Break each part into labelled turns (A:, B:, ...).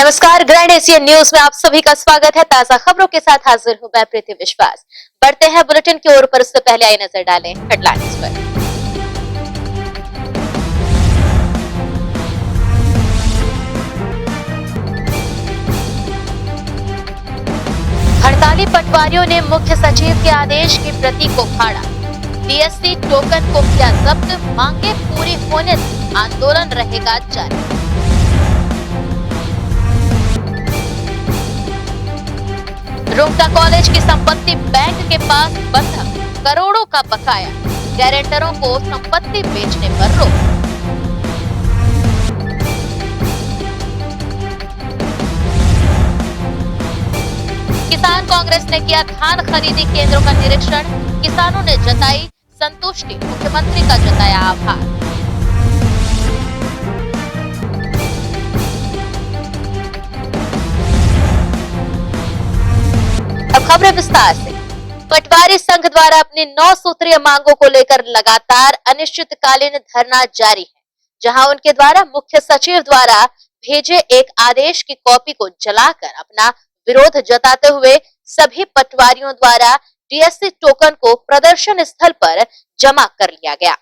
A: नमस्कार, grand Asian news में आप सभी का स्वागत है। ताजा खबरों के साथ हाजिर हूं मैं प्रीति विश्वास। बढ़ते हैं बुलेटिन की ओर, पर उससे पहले आई नजर डालें हेडलाइंस पर। हड़ताली पटवारियों ने मुख्य सचिव के आदेश की प्रति को फाड़ा। डीएससी टोकन को किया जब्त, मांगे पूरी होने से आंदोलन रहेगा जारी। रुंगटा कॉलेज की संपत्ति बैंक के पास बंधक, करोड़ों का बकाया, गारंटरों को संपत्ति बेचने पर रोक। किसान कांग्रेस ने किया धान खरीदी केंद्रों का निरीक्षण, किसानों ने जताई संतुष्टि, मुख्यमंत्री का जताया आभार। अब खबरें विस्तार से। पटवारी संघ द्वारा अपनी 9 सूत्रीय मांगों को लेकर लगातार अनिश्चितकालीन धरना जारी है, जहां उनके द्वारा मुख्य सचिव द्वारा भेजे एक आदेश की कॉपी को जलाकर अपना विरोध जताते हुए सभी पटवारियों द्वारा डीएससी टोकन को प्रदर्शन स्थल पर जमा कर लिया गया।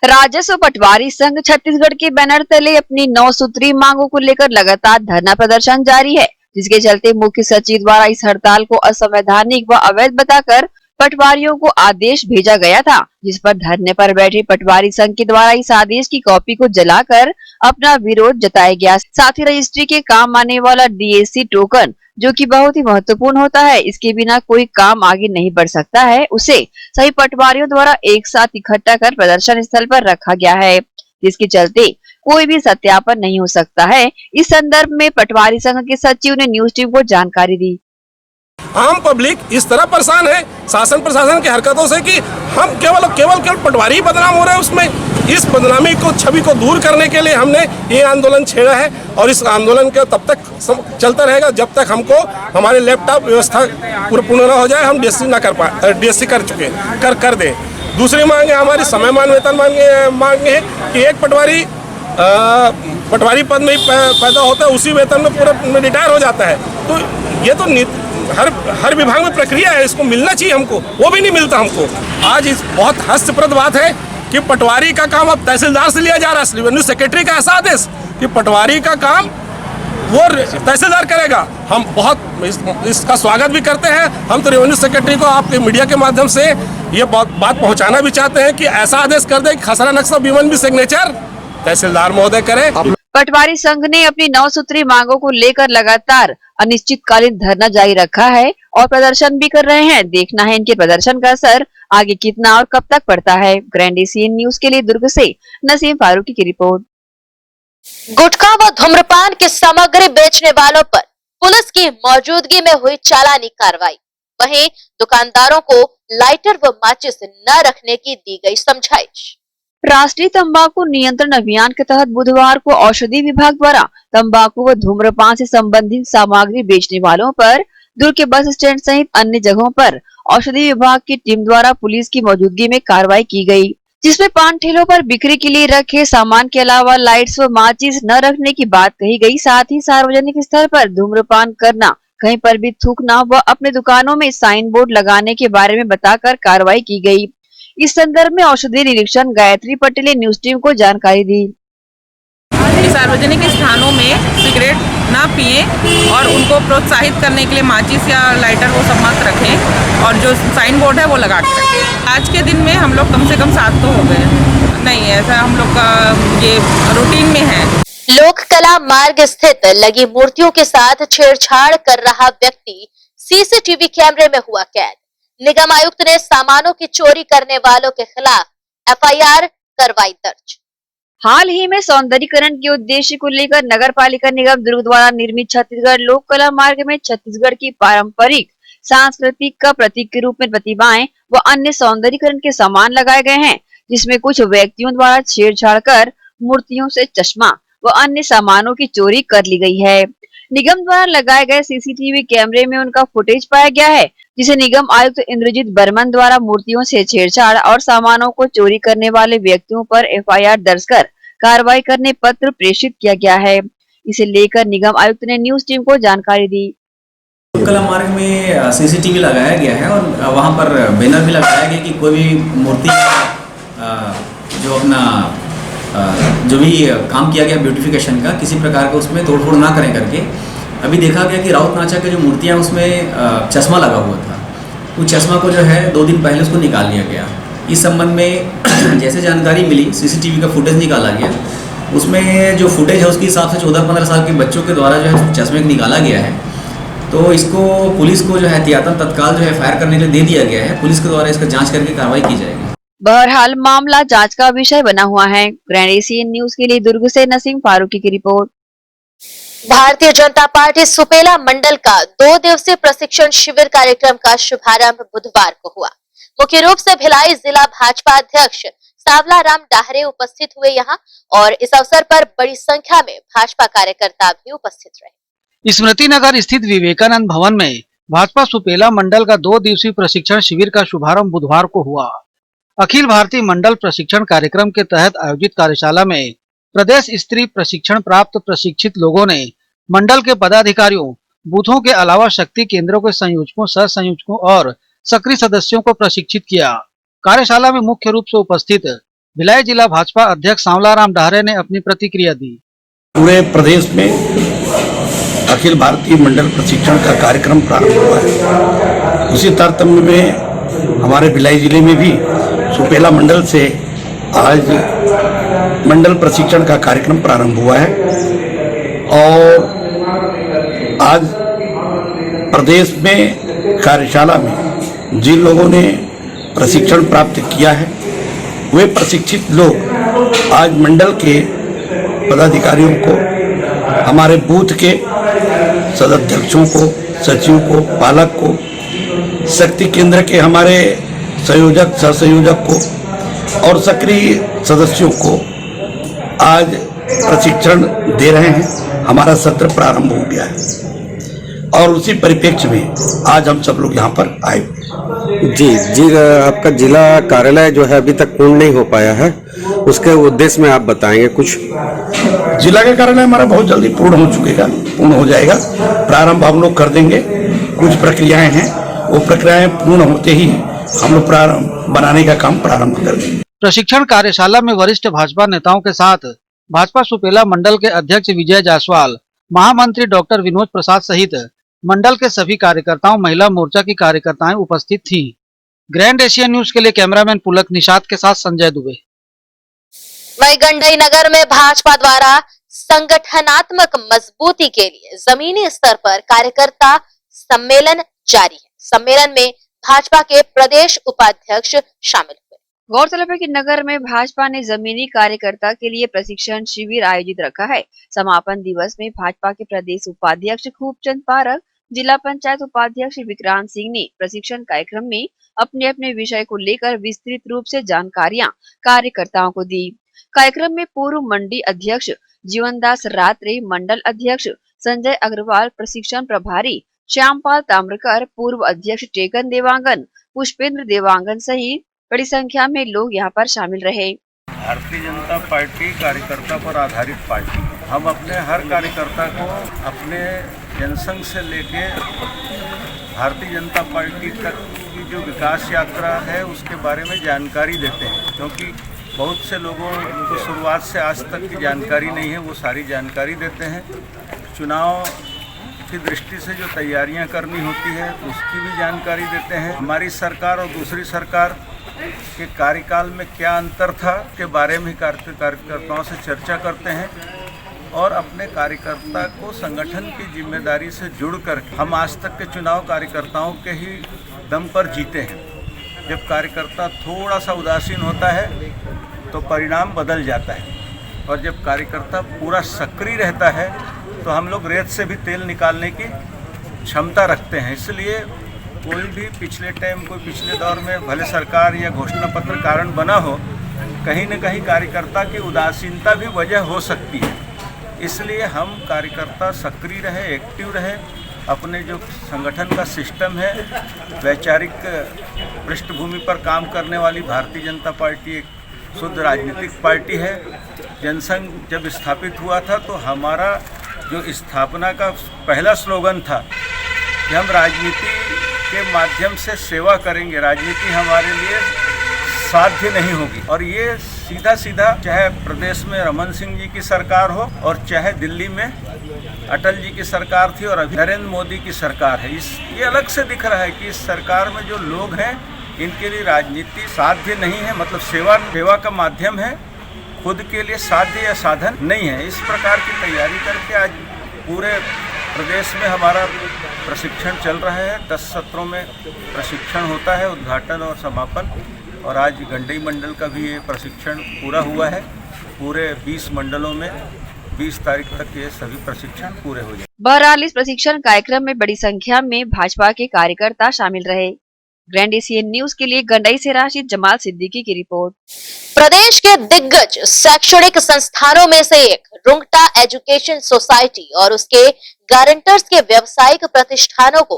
B: राजस्व पटवारी संघ छत्तीसगढ़ के बैनर तले अपनी 9 सूत्रीय मांगों को लेकर लगातार धरना प्रदर्शन जारी है, जिसके चलते मुख्य सचिव द्वारा इस हड़ताल को असंवैधानिक व अवैध बताकर पटवारियों को आदेश भेजा गया था, जिस पर धरने पर बैठे पटवारी संघ के द्वारा इस आदेश की कॉपी को जलाकर अपना विरोध जताया गया। साथ ही रजिस्ट्री के काम आने वाला डीएससी टोकन, जो कि बहुत ही महत्वपूर्ण होता है, इसके बिना कोई काम आगे नहीं बढ़ सकता है, उसे सभी पटवारियों द्वारा एक साथ इकट्ठा कर प्रदर्शन स्थल पर रखा गया है, जिसके चलते कोई भी सत्यापन नहीं हो सकता है। इस संदर्भ में पटवारी संघ के सचिव ने न्यूज टीम को जानकारी दी।
C: आम पब्लिक इस तरह परेशान है शासन प्रशासन की हरकतों से कि हम केवल पटवारी ही बदनाम हो रहे हैं। उसमें इस बदनामी को, छवि को दूर करने के लिए हमने ये आंदोलन छेड़ा है और इस आंदोलन के तब तक चलता रहेगा जब तक हमको हमारे लैपटॉप व्यवस्था पूर्ण न हो जाए। हम डीएससी न कर पाए, डीएससी कर चुके कर दें। दूसरी मांग है हमारी समयमान वेतन मांगे है कि एक पटवारी पद में ही पैदा होता है, उसी वेतन में पूरा रिटायर हो जाता है। तो ये तो हर विभाग में प्रक्रिया है, इसको मिलना चाहिए हमको, वो भी नहीं मिलता हमको। आज इस बहुत हास्यप्रद बात है कि पटवारी का काम अब तहसीलदार से लिया जा रहा है। रेवेन्यू सेक्रेटरी का ऐसा आदेश कि पटवारी का काम वो तहसीलदार करेगा। हम बहुत इसका स्वागत भी करते हैं। हम तो रेवेन्यू सेक्रेटरी को आपके मीडिया के माध्यम से ये बात पहुंचाना भी चाहते हैं कि ऐसा आदेश कर दे कि खसरा नक्शा बीमन भी सिग्नेचर तहसीलदार महोदय करे।
B: पटवारी संघ ने अपनी 9 सूत्री मांगों को लेकर लगातार अनिश्चितकालीन धरना जारी रखा है और प्रदर्शन भी कर रहे हैं। देखना है इनके प्रदर्शन का असर आगे कितना और कब तक पड़ता है। ग्रैंड एशियन न्यूज के लिए दुर्ग से नसीम फारूकी की रिपोर्ट।
A: गुटखा व धूम्रपान की सामग्री बेचने वालों पर पुलिस की मौजूदगी में हुई चालानी कार्रवाई। वहीं दुकानदारों को लाइटर व माचिस न रखने की दी गई समझाइश।
B: राष्ट्रीय तंबाकू नियंत्रण अभियान के तहत बुधवार को औषधि विभाग द्वारा तंबाकू व धूम्रपान से संबंधित सामग्री बेचने वालों पर दुर्ग के बस स्टैंड सहित अन्य जगहों पर औषधि विभाग की टीम द्वारा पुलिस की मौजूदगी में कार्रवाई की गई, जिसमें पान ठेलों पर बिक्री के लिए रखे सामान के अलावा लाइट्स व माचिस न रखने की बात कही गई। साथ ही सार्वजनिक स्थल पर धूम्रपान करना, कहीं पर भी थूकना व अपने दुकानों में साइन बोर्ड लगाने के बारे में बताकर कार्रवाई की गई। इस संदर्भ में औषधि निरीक्षक गायत्री पटेल ने न्यूज टीम को जानकारी दी।
D: सार्वजनिक स्थानों में सिगरेट ना पिए और उनको प्रोत्साहित करने के लिए माचिस या लाइटर वो सब मत रखें और जो साइन बोर्ड है वो लगा के रखें। आज के दिन में हम लोग कम से कम 7 तो हो गए। नहीं, ऐसा हम लोग का ये रूटीन में है।
A: लोक कला मार्ग स्थित लगी मूर्तियों के साथ छेड़छाड़ कर रहा व्यक्ति सीसीटीवी कैमरे में हुआ कैद। निगम आयुक्त ने सामानों की चोरी करने वालों के खिलाफ एफआईआर करवाई दर्ज।
B: हाल ही में सौंदर्यीकरण के उद्देश्य को लेकर नगर पालिका निगम दुर्ग द्वारा निर्मित छत्तीसगढ़ लोक कला मार्ग में छत्तीसगढ़ की पारंपरिक सांस्कृतिक का प्रतीक के रूप में प्रतिमाएं व अन्य सौंदर्यीकरण के सामान लगाए गए हैं, जिसमें कुछ व्यक्तियों द्वारा छेड़छाड़ कर मूर्तियों से चश्मा व अन्य सामानों की चोरी कर ली गई है। निगम द्वारा लगाए गए सीसीटीवी कैमरे में उनका फुटेज पाया गया है, जिसे निगम आयुक्त इंद्रजीत बर्मन द्वारा मूर्तियों से छेड़छाड़ और सामानों को चोरी करने वाले व्यक्तियों पर एफआईआर दर्ज कर कार्रवाई करने पत्र प्रेषित किया गया है। इसे लेकर निगम आयुक्त ने न्यूज टीम को जानकारी दी।
E: कला मार्ग में सीसीटीवी लगाया गया है और वहाँ पर बैनर भी लगाया गया कि कोई भी मूर्ति जो अपना जो भी काम किया गया ब्यूटिफिकेशन का किसी प्रकार का उसमें तोड़फोड़ ना करें करके। अभी देखा गया कि राउत नाचा के जो मूर्तियाँ उसमें चश्मा लगा हुआ था, उस चश्मा को जो है 2 दिन पहले उसको निकाल लिया गया। इस संबंध में जैसे जानकारी मिली सीसीटीवी का फुटेज निकाला गया, उसमें जो फुटेज है उसके हिसाब से 14-15 साल के बच्चों के द्वारा जो है चश्मे को निकाला गया है। तो इसको पुलिस को जो है एहतियातन तत्काल जो है फायर करने के लिए दे दिया गया है। पुलिस के द्वारा इसका जांच करके कार्रवाई की जाएगी।
B: बहरहाल मामला जांच का विषय बना हुआ है। ग्रैंड एशियन न्यूज के लिए दुर्ग से नसीम फारूकी की रिपोर्ट।
A: भारतीय जनता पार्टी सुपेला मंडल का 2 दिवसीय प्रशिक्षण शिविर कार्यक्रम का शुभारंभ बुधवार को हुआ। मुख्य रूप से भिलाई जिला भाजपा अध्यक्ष सावला राम डाहरे उपस्थित हुए यहाँ और इस अवसर पर बड़ी संख्या में भाजपा कार्यकर्ता भी उपस्थित रहे।
F: स्मृति नगर स्थित विवेकानंद भवन में भाजपा सुपेला मंडल का 2 दिवसीय प्रशिक्षण शिविर का शुभारंभ बुधवार को हुआ। अखिल भारतीय मंडल प्रशिक्षण कार्यक्रम के तहत आयोजित कार्यशाला में प्रदेश स्त्री प्रशिक्षण प्राप्त प्रशिक्षित लोगों ने मंडल के पदाधिकारियों, बूथों के अलावा शक्ति केंद्रों के संयोजकों, सह संयोजकों और सक्रिय सदस्यों को प्रशिक्षित किया। कार्यशाला में मुख्य रूप से उपस्थित भिलाई जिला भाजपा अध्यक्ष सांवला राम डाहरे ने अपनी प्रतिक्रिया दी।
G: पूरे प्रदेश में अखिल भारतीय मंडल प्रशिक्षण का कार्यक्रम प्रारंभ हुआ है। उसी तारतम्य में हमारे भिलाई जिले में भी सुपेला मंडल से आज मंडल प्रशिक्षण का कार्यक्रम प्रारंभ हुआ है और आज प्रदेश में कार्यशाला में जिन लोगों ने प्रशिक्षण प्राप्त किया है वे प्रशिक्षित लोग आज मंडल के पदाधिकारियों को, हमारे बूथ के सदस्यों को, सचिव को, पालक को, शक्ति केंद्र के हमारे संयोजक, सह संयोजक को और सक्रिय सदस्यों को आज प्रशिक्षण दे रहे हैं। हमारा सत्र प्रारंभ हो गया है और उसी परिप्रेक्ष्य में आज हम सब लोग यहाँ पर आए।
H: जी, आपका जिला कार्यालय जो है अभी तक पूर्ण नहीं हो पाया है, उसके उद्देश्य में आप बताएंगे कुछ?
G: जिला का कार्यालय हमारा बहुत जल्दी पूर्ण हो जाएगा। प्रारंभ हम लोग कर देंगे। कुछ प्रक्रियाएं हैं, वो प्रक्रियाएं पूर्ण होते ही हम लोग बनाने का काम प्रारंभ कर देंगे।
F: प्रशिक्षण कार्यशाला में वरिष्ठ भाजपा नेताओं के साथ भाजपा सुपेला मंडल के अध्यक्ष विजय जायसवाल, महामंत्री डॉक्टर विनोद प्रसाद सहित मंडल के सभी कार्यकर्ताओं, महिला मोर्चा की कार्यकर्ताएं उपस्थित थीं। ग्रैंड एशियन न्यूज के लिए कैमरामैन पुलक निषाद के साथ संजय दुबे।
A: वहीं गंडई नगर में भाजपा द्वारा संगठनात्मक मजबूती के लिए जमीनी स्तर पर कार्यकर्ता सम्मेलन जारी है। सम्मेलन में भाजपा के प्रदेश उपाध्यक्ष शामिल हुए।
B: गौरतलब है कि नगर में भाजपा ने जमीनी कार्यकर्ता के लिए प्रशिक्षण शिविर आयोजित रखा है। समापन दिवस में भाजपा के प्रदेश उपाध्यक्ष खूबचंद पारक, जिला पंचायत उपाध्यक्ष विक्रांत सिंह ने प्रशिक्षण कार्यक्रम में अपने अपने विषय को लेकर विस्तृत रूप से जानकारियां कार्यकर्ताओं को दी। कार्यक्रम में पूर्व मंडी अध्यक्ष जीवनदास रात्रे, मंडल अध्यक्ष संजय अग्रवाल, प्रशिक्षण प्रभारी श्यामपाल ताम्रकर, पूर्व अध्यक्ष टेकन देवांगन, पुष्पेंद्र देवांगन सहित बड़ी संख्या में लोग यहां पर शामिल रहे।
I: भारतीय जनता पार्टी कार्यकर्ता पर आधारित पार्टी है। हम अपने हर कार्यकर्ता को अपने जनसंघ से लेके भारतीय जनता पार्टी तक की जो विकास यात्रा है उसके बारे में जानकारी देते हैं, क्योंकि बहुत से लोगों को शुरुआत से आज तक की जानकारी नहीं है, वो सारी जानकारी देते हैं। चुनाव की दृष्टि से जो तैयारियां करनी होती है उसकी भी जानकारी देते हैं। हमारी सरकार और दूसरी सरकार के कार्यकाल में क्या अंतर था के बारे में कार्यकर्ताओं से चर्चा करते हैं और अपने कार्यकर्ता को संगठन की जिम्मेदारी से जुड़ कर हम आज तक के चुनाव कार्यकर्ताओं के ही दम पर जीते हैं। जब कार्यकर्ता थोड़ा सा उदासीन होता है तो परिणाम बदल जाता है और जब कार्यकर्ता पूरा सक्रिय रहता है तो हम लोग रेत से भी तेल निकालने की क्षमता रखते हैं। इसलिए कोई भी पिछले दौर में भले सरकार या घोषणा पत्र कारण बना हो, कहीं न कहीं कार्यकर्ता की उदासीनता भी वजह हो सकती है। इसलिए हम कार्यकर्ता सक्रिय रहे, एक्टिव रहे। अपने जो संगठन का सिस्टम है, वैचारिक पृष्ठभूमि पर काम करने वाली भारतीय जनता पार्टी एक शुद्ध राजनीतिक पार्टी है। जनसंघ जब स्थापित हुआ था तो हमारा जो स्थापना का पहला स्लोगन था कि हम राजनीति के माध्यम से सेवा करेंगे, राजनीति हमारे लिए साध्य नहीं होगी। और ये सीधा सीधा चाहे प्रदेश में रमन सिंह जी की सरकार हो और चाहे दिल्ली में अटल जी की सरकार थी और अभी नरेंद्र मोदी की सरकार है, ये अलग से दिख रहा है कि इस सरकार में जो लोग हैं इनके लिए राजनीति साध्य नहीं है, मतलब सेवा का माध्यम है, खुद के लिए साध्य या साधन नहीं है। इस प्रकार की तैयारी करके आज पूरे प्रदेश में हमारा प्रशिक्षण चल रहा है। 10 सत्रों में प्रशिक्षण होता है, उद्घाटन और समापन, और आज गंडई मंडल का भी ये प्रशिक्षण पूरा हुआ है। पूरे 20 मंडलों में 20 तारीख तक ये सभी प्रशिक्षण पूरे हो जाए।
B: बहरहाल इस प्रशिक्षण कार्यक्रम में बड़ी संख्या में भाजपा के कार्यकर्ता शामिल रहे। ग्रैंड एशियन न्यूज के लिए गंडई से राशिद जमाल सिद्दीकी की रिपोर्ट।
A: प्रदेश के दिग्गज शैक्षणिक संस्थानों में से एक रुंगटा एजुकेशन सोसाइटी और उसके गारंटर्स के व्यावसायिक प्रतिष्ठानों को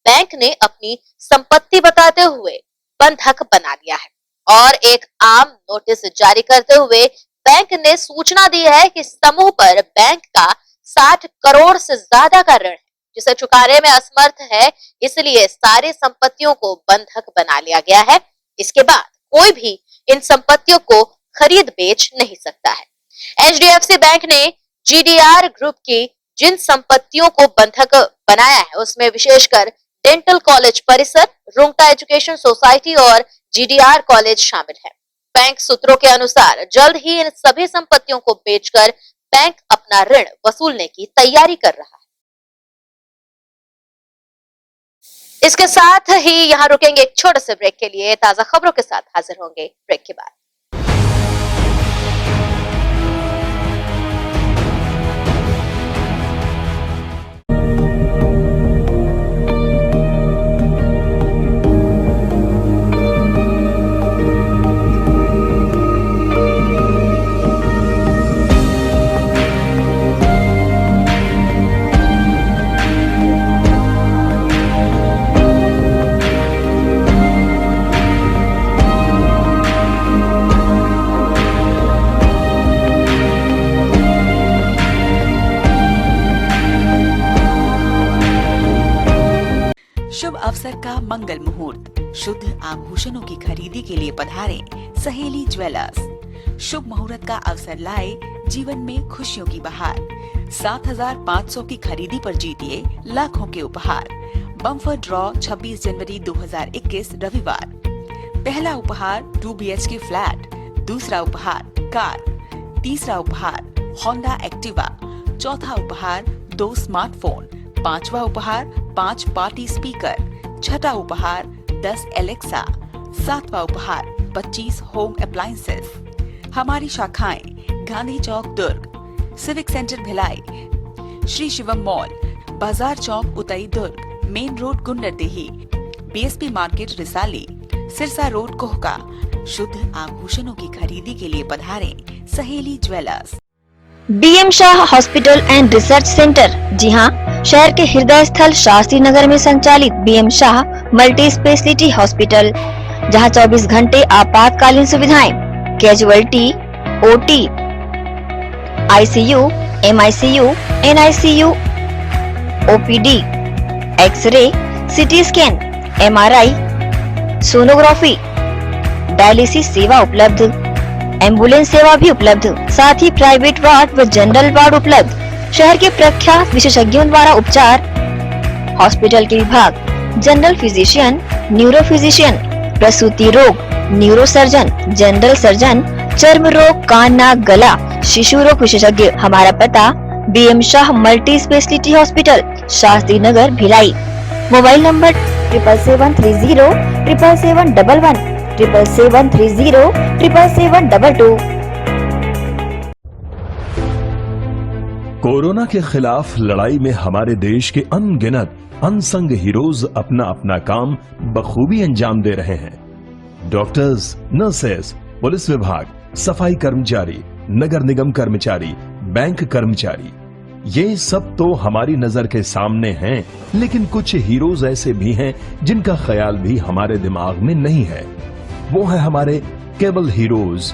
A: बैंक ने अपनी संपत्ति बताते हुए बंधक बना लिया है और एक आम नोटिस जारी करते हुए बैंक ने सूचना दी है कि समूह पर बैंक का 60 करोड़ से ज्यादा का ऋण है जिसे चुकाने में असमर्थ है, इसलिए सारी संपत्तियों को बंधक बना लिया गया है। इसके बाद कोई भी इन संपत्तियों को खरीद बेच नहीं सकता है। HDFC बैंक ने GDR ग्रुप की जिन संपत्तियों को बंधक बनाया है उसमें विशेषकर डेंटल कॉलेज परिसर, रुंगटा एजुकेशन सोसाइटी और GDR कॉलेज शामिल है। बैंक सूत्रों के अनुसार जल्द ही इन सभी संपत्तियों को बेचकर बैंक अपना ऋण वसूलने की तैयारी कर रहा है। इसके साथ ही यहाँ रुकेंगे एक छोटे से ब्रेक के लिए। ताजा खबरों के साथ हाजिर होंगे ब्रेक के बाद।
J: शुभ अवसर का मंगल मुहूर्त, शुद्ध आभूषणों की खरीदी के लिए पधारें सहेली ज्वेलर्स। शुभ मुहूर्त का अवसर लाए जीवन में खुशियों की बहार। 7,500 की खरीदी पर जीतिए लाखों के उपहार। बम्पर ड्रॉ 26 जनवरी 2021 रविवार। पहला उपहार 2 BHK फ्लैट, दूसरा उपहार कार, तीसरा उपहार होंडा एक्टिवा, चौथा उपहार 2 स्मार्टफोन, पांचवा उपहार 5 पार्टी स्पीकर, छठा उपहार 10 एलेक्सा, सातवां उपहार 25 होम अप्लायंसेस। हमारी शाखाएं Gandhi Chowk Durg, civic centre Bhilai, Shri Shivam mall, Bazar Chowk Utai Durg, main road Gunderdehi, BSP market Risali, Sirsa road Kohka. शुद्ध आभूषणों की खरीदी के लिए पधारें Saheli jewellers.
K: BM Shah hospital and research centre, जी हाँ, शहर के हृदय स्थल शास्त्री नगर में संचालित BM Shah multi speciality hospital, जहां 24 घंटे आपातकालीन सुविधाएं, casualty, OT, ICU, MICU, NICU, OPD, x ray, CT scan, MRI, sonography, dialysis सेवा उपलब्ध, एम्बुलेंस सेवा भी उपलब्ध, साथ ही प्राइवेट वार्ड व जनरल वार्ड उपलब्ध। शहर के प्रख्यात विशेषज्ञों द्वारा उपचार। हॉस्पिटल के विभाग जनरल फिजिशियन, न्यूरो फिजिशियन, प्रसूति रोग, न्यूरो सर्जन, जनरल सर्जन, चर्म रोग, कान नाक गला, शिशु रोग विशेषज्ञ। हमारा पता BM Shah multi speciality hospital, Shastri Nagar Bhilai. Mobile number 7730 77711 77730 77722।
L: Corona के खिलाफ लड़ाई में हमारे देश के अनगिनत अनसंग हीरोज अपना अपना काम बखूबी अंजाम दे रहे हैं। डॉक्टर्स, नर्सेस, पुलिस विभाग, सफाई कर्मचारी, नगर निगम कर्मचारी, बैंक कर्मचारी, ये सब तो हमारी नजर के सामने हैं, लेकिन कुछ हीरोज ऐसे भी हैं जिनका ख्याल भी हमारे दिमाग में नहीं है। वो है हमारे केबल हीरोज।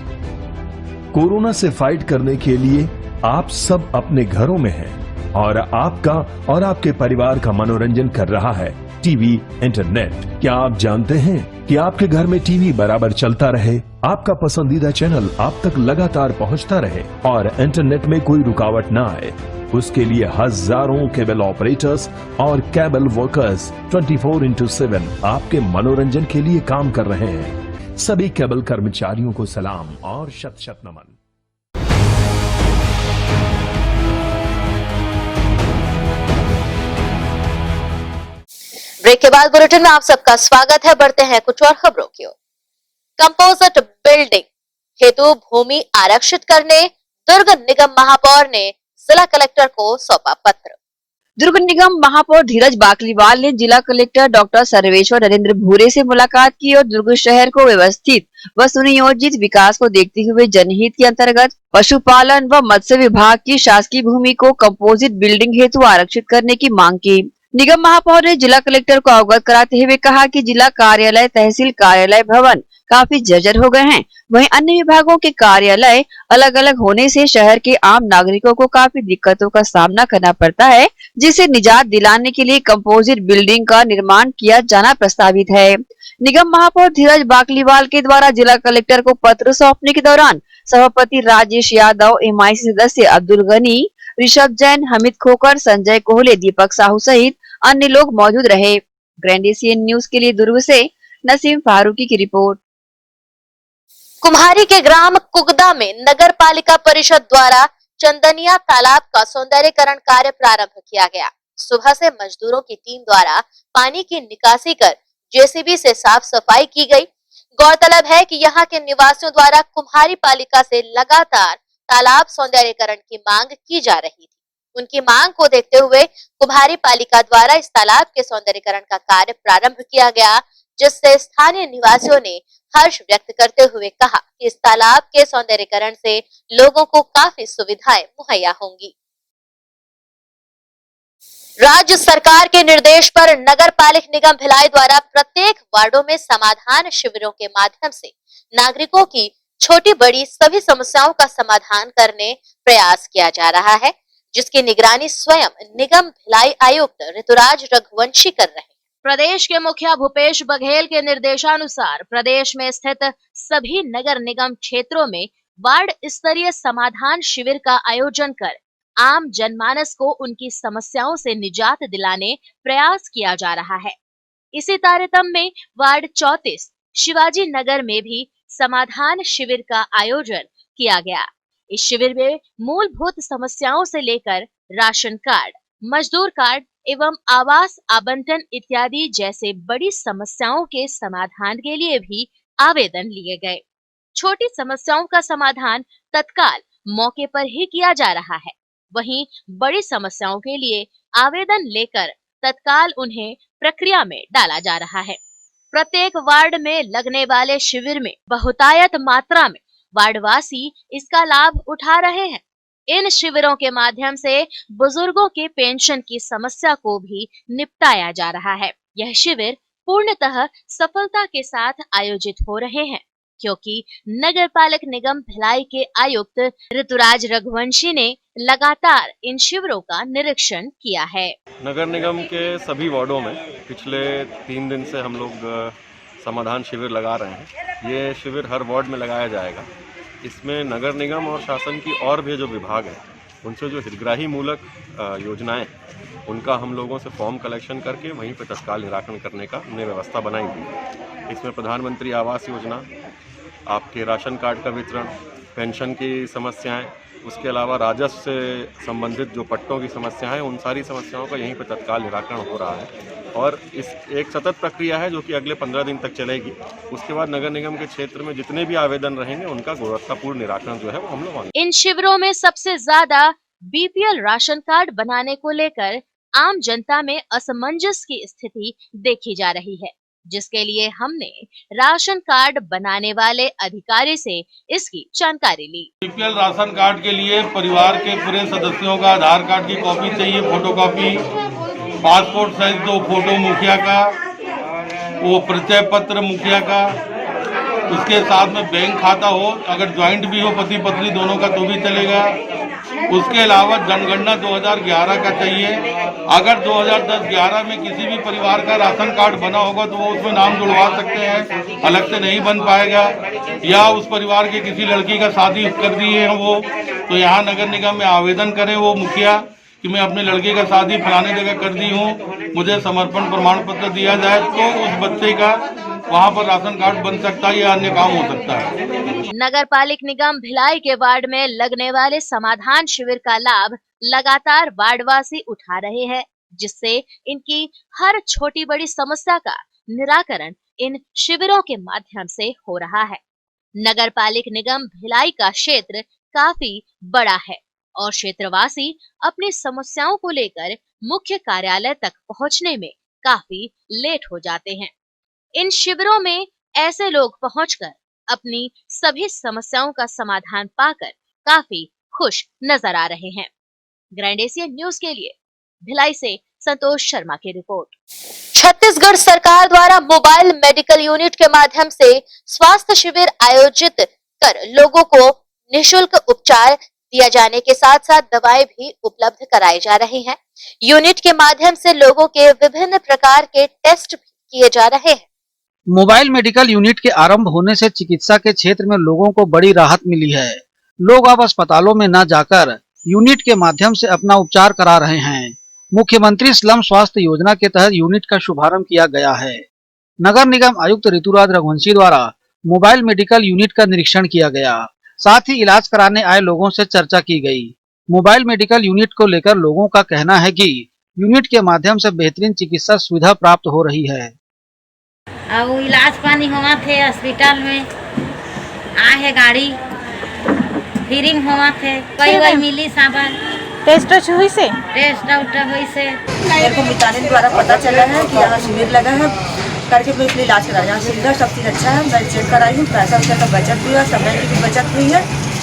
L: कोरोना से फाइट करने के लिए आप सब अपने घरों में हैं, और आपका और आपके परिवार का मनोरंजन कर रहा है टीवी इंटरनेट। क्या आप जानते हैं कि आपके घर में टीवी बराबर चलता रहे, आपका पसंदीदा चैनल आप तक लगातार पहुंचता रहे और इंटरनेट में कोई रुकावट ना आए? उसके लिए हजारों केबल ऑपरेटर्स और केबल वर्कर्स 24/7 आपके मनोरंजन के लिए काम कर रहे हैं। सभी केबल कर्मचारियों को सलाम और शत शत नमन।
A: ब्रेक के बाद बुलेटिन में आप सबका स्वागत है। बढ़ते हैं कुछ और खबरों की ओर। कंपोजिट बिल्डिंग हेतु भूमि आरक्षित करने दुर्ग निगम महापौर ने जिला कलेक्टर को सौंपा पत्र।
B: दुर्ग निगम महापौर धीरज बाकलीवाल ने जिला कलेक्टर डॉक्टर सर्वेश्वर नरेंद्र भूरे से मुलाकात की और दुर्ग शहर को व्यवस्थित व सुनियोजित विकास को देखते हुए जनहित के अंतर्गत पशुपालन व मत्स्य विभाग की शासकीय भूमि को कंपोजिट बिल्डिंग हेतु आरक्षित करने की मांग की। निगम महापौर ने जिला कलेक्टर को अवगत कराते हुए कहा कि जिला कार्यालय, तहसील कार्यालय भवन काफी जर्जर हो गए हैं। वहीं अन्य विभागों के कार्यालय अलग अलग होने से शहर के आम नागरिकों को काफी दिक्कतों का सामना करना पड़ता है, जिसे निजात दिलाने के लिए कंपोजिट बिल्डिंग का निर्माण किया जाना प्रस्तावित है। निगम महापौर धीरज बाकलीवाल के द्वारा जिला कलेक्टर को पत्र सौंपने के दौरान सभापति राजेश यादव, MIC सदस्य अब्दुल गनी, ऋषभ जैन, हमिद खोकर, संजय कोहले, दीपक साहू सहित अन्य लोग मौजूद रहे। ग्रैंड एशियन न्यूज के लिए दुर्ग से नसीम फारूकी की रिपोर्ट।
A: कुम्हारी के ग्राम कुगदा में नगर पालिका परिषद द्वारा चंदनिया तालाब का सौंदर्यीकरण कार्य प्रारंभ किया गया। सुबह से मजदूरों की टीम द्वारा पानी की निकासी कर JCB से साफ सफाई की गई। गौरतलब है कि यहाँ के निवासियों द्वारा कुम्हारी पालिका से लगातार तालाब सौंदर्यीकरण की मांग की जा रही थी। उनकी मांग को देखते हुए कुम्हारी पालिका द्वारा इस तालाब के सौंदर्यीकरण का कार्य प्रारंभ किया गया, जिससे स्थानीय निवासियों ने हर्ष व्यक्त करते हुए कहा कि इस तालाब के सौंदर्यीकरण से लोगों को काफी सुविधाएं मुहैया होंगी। राज्य सरकार के निर्देश पर नगर पालिक निगम भिलाई द्वारा प्रत्येक वार्डों में समाधान शिविरों के माध्यम से नागरिकों की छोटी बड़ी सभी समस्याओं का समाधान करने प्रयास किया जा रहा है, जिसकी निगरानी स्वयं निगम भिलाई आयुक्त ऋतुराज रघुवंशी कर रहे हैं। प्रदेश के मुखिया भूपेश बघेल के निर्देशानुसार प्रदेश में स्थित सभी नगर निगम क्षेत्रों में वार्ड स्तरीय समाधान शिविर का आयोजन कर आम जनमानस को उनकी समस्याओं से निजात दिलाने प्रयास किया जा रहा है। इसी तारतम्य में वार्ड 34 शिवाजी नगर में भी समाधान शिविर का आयोजन किया गया। इस शिविर में मूलभूत समस्याओं से लेकर राशन कार्ड, मजदूर कार्ड एवं आवास आवंटन इत्यादि जैसे बड़ी समस्याओं के समाधान के लिए भी आवेदन लिए गए। छोटी समस्याओं का समाधान तत्काल मौके पर ही किया जा रहा है, वहीं बड़ी समस्याओं के लिए आवेदन लेकर तत्काल उन्हें प्रक्रिया में डाला जा रहा है। प्रत्येक वार्ड में लगने वाले शिविर में बहुतायत मात्रा में वार्डवासी इसका लाभ उठा रहे हैं। इन शिविरों के माध्यम से बुजुर्गों के पेंशन की समस्या को भी निपटाया जा रहा है। यह शिविर पूर्णतः सफलता के साथ आयोजित हो रहे हैं, क्योंकि नगर पालिक निगम भिलाई के आयुक्त ऋतुराज रघुवंशी ने लगातार इन शिविरों का निरीक्षण किया है।
M: नगर निगम के सभी वार्डों में पिछले 3 दिन से हम लोग समाधान शिविर लगा रहे हैं। ये शिविर हर वार्ड में लगाया जाएगा। इसमें नगर निगम और शासन की और भी जो विभाग हैं, उनसे जो हितग्राही मूलक योजनाएं, उनका हम लोगों से फॉर्म कलेक्शन करके वहीं पर तत्काल निराकरण करने का हमने व्यवस्था बनाई हुई। इसमें प्रधानमंत्री आवास योजना, आपके राशन कार्ड का वितरण, पेंशन की समस्याएं, उसके अलावा राजस्व से संबंधित जो पट्टों की समस्या है, उन सारी समस्याओं का यहीं पर तत्काल निराकरण हो रहा है। और इस एक सतत प्रक्रिया है जो कि अगले 15 दिन तक चलेगी। उसके बाद नगर निगम के क्षेत्र में जितने भी आवेदन रहेंगे उनका गुणवत्तापूर्ण निराकरण जो है वो हम लोग।
A: इन शिविरों में सबसे ज्यादा BPL राशन कार्ड बनाने को लेकर आम जनता में असमंजस की स्थिति देखी जा रही है, जिसके लिए हमने राशन कार्ड बनाने वाले अधिकारी से इसकी जानकारी ली।
N: BPL राशन कार्ड के लिए परिवार के पूरे सदस्यों का आधार कार्ड की कॉपी चाहिए, फोटोकॉपी, पासपोर्ट साइज 2 फोटो मुखिया का, वो परिचय पत्र मुखिया का, उसके साथ में बैंक खाता हो, अगर ज्वाइंट भी हो पति पत्नी दोनों का तो भी चलेगा, उसके अलावा जनगणना 2011 का चाहिए। अगर 2010-11 में किसी भी परिवार का राशन कार्ड बना होगा तो वो उसमें नाम जुड़वा सकते हैं, अलग से नहीं बन पाएगा। या उस परिवार के किसी लड़की का शादी कर दिए हैं वो, तो यहाँ नगर निगम में आवेदन करें वो मुखिया कि मैं अपने लड़के का शादी फलाने जगह कर दी हूँ, मुझे समर्पण प्रमाण पत्र दिया जाए, तो उस बच्चे का वहाँ पर राशन कार्ड बन सकता है या अन्य काम हो सकता है।
A: नगर पालिक निगम भिलाई के वार्ड में लगने वाले समाधान शिविर का लाभ लगातार वार्डवासी उठा रहे हैं, जिससे इनकी हर छोटी बड़ी समस्या का निराकरण इन शिविरों के माध्यम से हो रहा है। नगर पालिक निगम भिलाई का क्षेत्र काफी बड़ा है और क्षेत्रवासी अपनी समस्याओं को लेकर मुख्य कार्यालय तक पहुंचने में काफी लेट हो जाते हैं। इन शिविरों में ऐसे लोग पहुंचकर अपनी सभी समस्याओं का समाधान पाकर काफी खुश नजर आ रहे हैं। ग्रैंड एशियन न्यूज के लिए भिलाई से संतोष शर्मा की रिपोर्ट। छत्तीसगढ़ सरकार द्वारा मोबाइल मेडिकल यूनिट के माध्यम से स्वास्थ्य शिविर आयोजित कर लोगों को निःशुल्क उपचार दिया जाने के साथ साथ दवाएं भी उपलब्ध कराई जा रही हैं। यूनिट के माध्यम से लोगों के विभिन्न प्रकार के टेस्ट भी किए जा रहे हैं।
F: मोबाइल मेडिकल यूनिट के आरंभ होने से चिकित्सा के क्षेत्र में लोगों को बड़ी राहत मिली है। लोग अब अस्पतालों में न जाकर यूनिट के माध्यम से अपना उपचार करा रहे हैं। मुख्यमंत्री स्लम स्वास्थ्य योजना के तहत यूनिट का शुभारंभ किया गया है। नगर निगम आयुक्त ऋतुराज रघुवंशी द्वारा मोबाइल मेडिकल यूनिट का निरीक्षण किया गया, साथ ही इलाज कराने आए लोगों से चर्चा की गई। मोबाइल मेडिकल यूनिट को लेकर लोगों का कहना है कि यूनिट के माध्यम से बेहतरीन चिकित्सा सुविधा प्राप्त हो रही है।
O: और इलाज पानी हुआ थे अस्पताल में, आए है गाड़ी फिरिंग हुआ थे, कोई मिली सामान
D: टेस्ट हुई से
O: मेरे को मितानी द्वारा पता चला है कि यहाँ शिविर लगा है करके मैं इसलिए इलाज करा। यहाँ सुविधा सब चीज़ अच्छा है, मैं चेक कराई हूँ, पैसा वैसा का बचत भी हुआ, समय की भी बचत हुई है।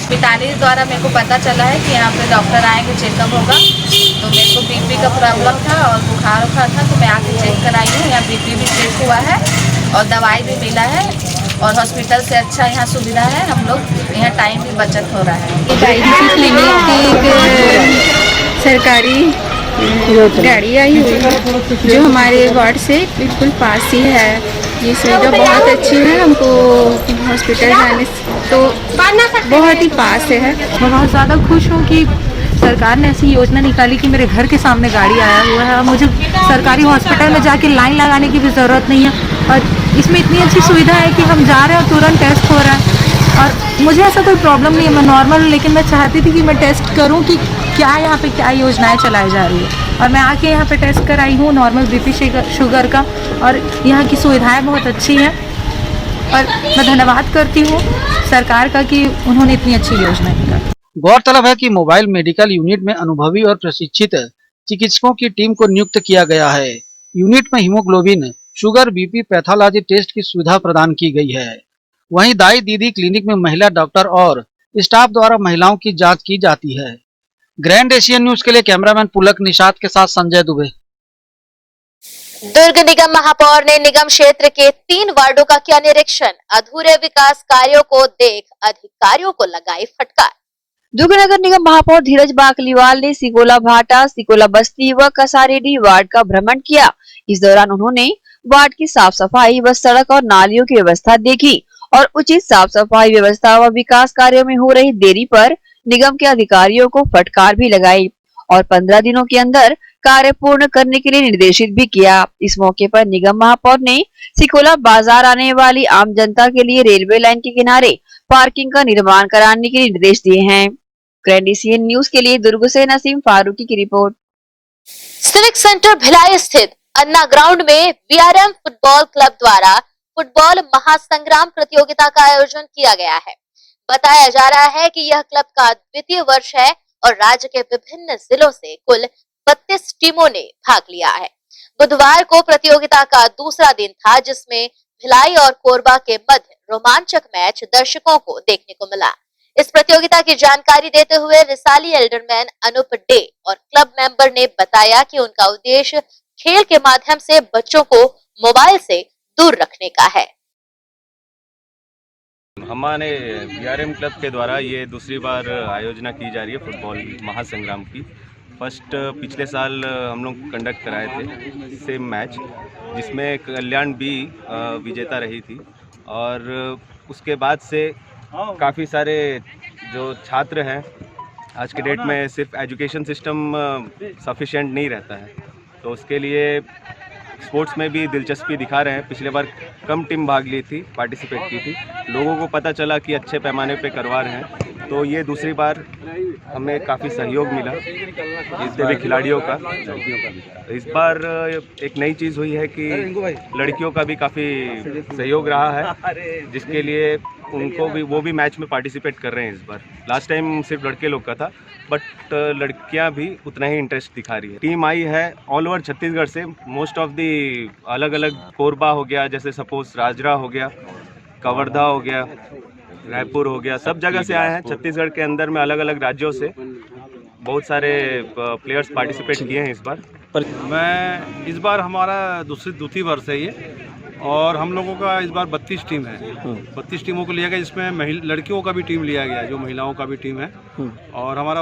D: मितानी द्वारा मेरे को पता चला है कि यहाँ पे डॉक्टर आएंगे, चेकअप होगा। तो मेरे को बीपी का प्रॉब्लम था और बुखार था, तो मैं आके चेक कराई हूँ। यहाँ बीपी भी चेक हुआ है और दवाई भी मिला है और हॉस्पिटल से अच्छा यहाँ सुविधा है। हम लोग यहाँ टाइम भी बचत हो रहा है।
P: सरकारी गाड़ी आई हुई है जो हमारे वार्ड से बिल्कुल पास ही है। ये सुविधा बहुत अच्छी है, हमको हॉस्पिटल जाने तो बहुत ही पास है।
Q: मैं बहुत ज़्यादा खुश हूँ कि सरकार ने ऐसी योजना निकाली कि मेरे घर के सामने गाड़ी आया हुआ है। मुझे सरकारी हॉस्पिटल में जाके लाइन लगाने की भी ज़रूरत नहीं है और इसमें इतनी अच्छी सुविधा है कि हम जा रहे हैं और तुरंत टेस्ट हो रहा है। और मुझे ऐसा कोई प्रॉब्लम नहीं है, मैं नॉर्मल हूँ, लेकिन मैं चाहती थी कि मैं टेस्ट करूँ कि क्या यहाँ पे क्या योजनाएं चलाई जा रही है। और मैं आके यहाँ पे टेस्ट कराई हूँ नॉर्मल बीपी शुगर का, और यहाँ की सुविधाएं बहुत अच्छी हैं। और मैं धन्यवाद करती हूँ सरकार का कि उन्होंने इतनी अच्छी योजना निकाली।
F: गौरतलब है कि मोबाइल मेडिकल यूनिट में अनुभवी और प्रशिक्षित चिकित्सकों की टीम को नियुक्त किया गया है। यूनिट में haemoglobin, sugar, BP, pathology test की सुविधा प्रदान की गई है। वहीं दाई दीदी क्लिनिक में महिला डॉक्टर और स्टाफ द्वारा महिलाओं की जांच की जाती है। ग्रैंड एशियन न्यूज के लिए कैमरामैन पुलक निषाद के साथ संजय दुबे।
A: दुर्ग निगम महापौर ने निगम क्षेत्र के 3 वार्डों का किया निरीक्षण। अधूरे विकास कार्यों को देख अधिकारियों को लगाई फटकार।
B: दुर्ग नगर निगम महापौर धीरज बाकलीवाल ने सिकोला भाटा, सिकोला बस्ती व कसारेडी वार्ड का भ्रमण किया। इस दौरान उन्होंने वार्ड की साफ सफाई व सड़क और नालियों की व्यवस्था देखी और उचित साफ सफाई व्यवस्था व विकास कार्यों में हो रही देरी पर निगम के अधिकारियों को फटकार भी लगाई और 15 दिनों के अंदर कार्य पूर्ण करने के लिए निर्देशित भी किया। इस मौके पर निगम महापौर ने सिकोला बाजार आने वाली आम जनता के लिए रेलवे लाइन के किनारे पार्किंग का निर्माण कराने के निर्देश दिए हैं। ग्रैंड एशियन न्यूज के लिए दुर्ग से नसीम फारूकी की रिपोर्ट।
A: सिविक सेंटर भिलाई स्थित अन्ना ग्राउंड में बीआरएम फुटबॉल क्लब द्वारा फुटबॉल महासंग्राम प्रतियोगिता का आयोजन किया गया है। बताया जा रहा है कि यह क्लब का 2य वर्ष है और राज्य के विभिन्न जिलों से कुल 32 टीमों ने भाग लिया है। बुधवार को प्रतियोगिता का दूसरा दिन था, जिसमें भिलाई और कोरबा के मध्य रोमांचक मैच दर्शकों को देखने को मिला। इस प्रतियोगिता की जानकारी देते हुए रिसाली एल्डरमैन अनूप डे और क्लब मेंबर ने बताया कि उनका उद्देश्य खेल के माध्यम से बच्चों को मोबाइल से दूर रखने का है।
M: हमारे BRM क्लब के द्वारा ये दूसरी बार आयोजना की जा रही है फुटबॉल महासंग्राम की। फर्स्ट पिछले साल हम लोग कंडक्ट कराए थे सेम मैच, जिसमें कल्याण बी विजेता रही थी। और उसके बाद से काफ़ी सारे जो छात्र हैं, आज के डेट में सिर्फ एजुकेशन सिस्टम सफिशिएंट नहीं रहता है, तो उसके लिए स्पोर्ट्स में भी दिलचस्पी दिखा रहे हैं। पिछले बार कम टीम भाग ली थी, पार्टिसिपेट की थी, लोगों को पता चला कि अच्छे पैमाने पे करवा रहे हैं, तो ये दूसरी बार हमें काफ़ी सहयोग मिला इससे भी खिलाड़ियों का। इस बार एक नई चीज़ हुई है कि लड़कियों का भी काफ़ी सहयोग रहा है, जिसके लिए उनको भी वो भी मैच में पार्टिसिपेट कर रहे हैं इस बार। लास्ट टाइम सिर्फ लड़के लोग का था, बट लड़कियां भी उतना ही इंटरेस्ट दिखा रही है। टीम आई है ऑल ओवर छत्तीसगढ़ से, मोस्ट ऑफ दी अलग अलग कोरबा हो गया, जैसे सपोज राजरा हो गया, कवर्धा हो गया, रायपुर हो गया, सब जगह से आए हैं। छत्तीसगढ़ के अंदर में अलग अलग राज्यों से बहुत सारे प्लेयर्स पार्टिसिपेट किए हैं इस बार।
I: मैं इस बार हमारा दूसरी वर्ष है ये, और हम लोगों का इस बार 32 टीम है। 32 टीमों को लिया गया, जिसमें लड़कियों का भी टीम लिया गया है, जो महिलाओं का भी टीम है। और हमारा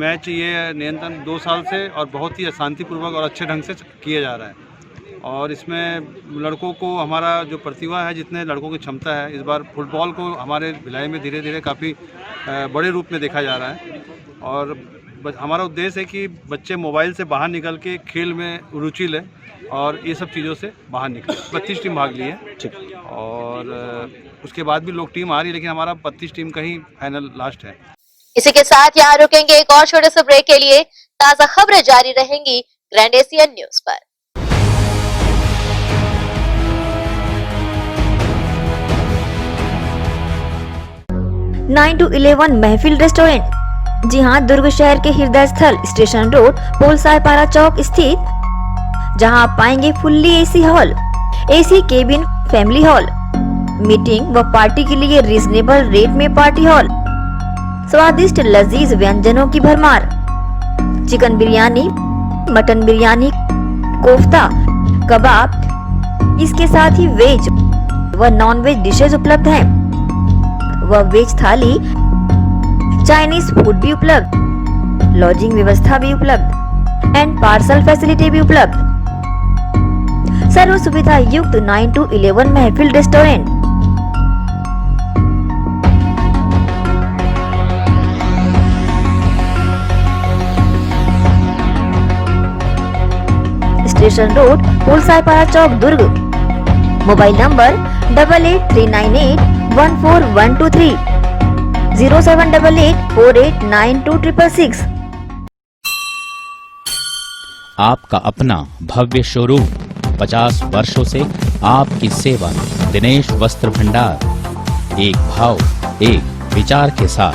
I: मैच ये निरंतर 2 साल से और बहुत ही शांतिपूर्वक और अच्छे ढंग से किया जा रहा है। और इसमें लड़कों को हमारा जो प्रतिभा है, जितने लड़कों की क्षमता है, इस बार फुटबॉल को हमारे भिलाई में धीरे धीरे काफ़ी बड़े रूप में देखा जा रहा है। और हमारा उद्देश्य है कि बच्चे मोबाइल से बाहर निकल के खेल में रुचि लें और ये सब चीज़ों से बाहर निकले। 32 टीम भाग ली है, और उसके बाद भी लोग टीम आ रही है, लेकिन हमारा 32 टीम का ही फाइनल लास्ट है।
A: इसी के साथ यहाँ रुकेंगे एक और छोटे से ब्रेक के लिए। ताजा खबरें जारी रहेंगी ग्रैंड एशियन न्यूज पर।
K: 9 to 11 महफिल रेस्टोरेंट, जी हाँ, दुर्ग शहर के हृदय स्थल स्टेशन रोड पोलसायपारा चौक स्थित, जहां आप पाएंगे fully AC hall, AC cabin, family hall, meeting व पार्टी के लिए रीजनेबल रेट में पार्टी हॉल, स्वादिष्ट लजीज व्यंजनों की भरमार, चिकन बिरयानी, मटन बिरयानी, कोफ्ता, कबाब, इसके साथ ही वेज व नॉन वेज डिशेज उपलब्ध हैं, व वेज थाली, चाइनीज फूड भी उपलब्ध, लॉजिंग व्यवस्था भी उपलब्ध एंड पार्सल फैसिलिटी भी उपलब्ध। सर्व सुविधा युक्त 9 to 11 Mehfil restaurant. Station road Polsaipara Chowk Durg. Mobile number 8839814123 0788489266।
R: आपका अपना भव्य शोरूम, 50 वर्षों से आपकी सेवा में। दिनेश वस्त्र भंडार, एक भाव एक विचार के साथ।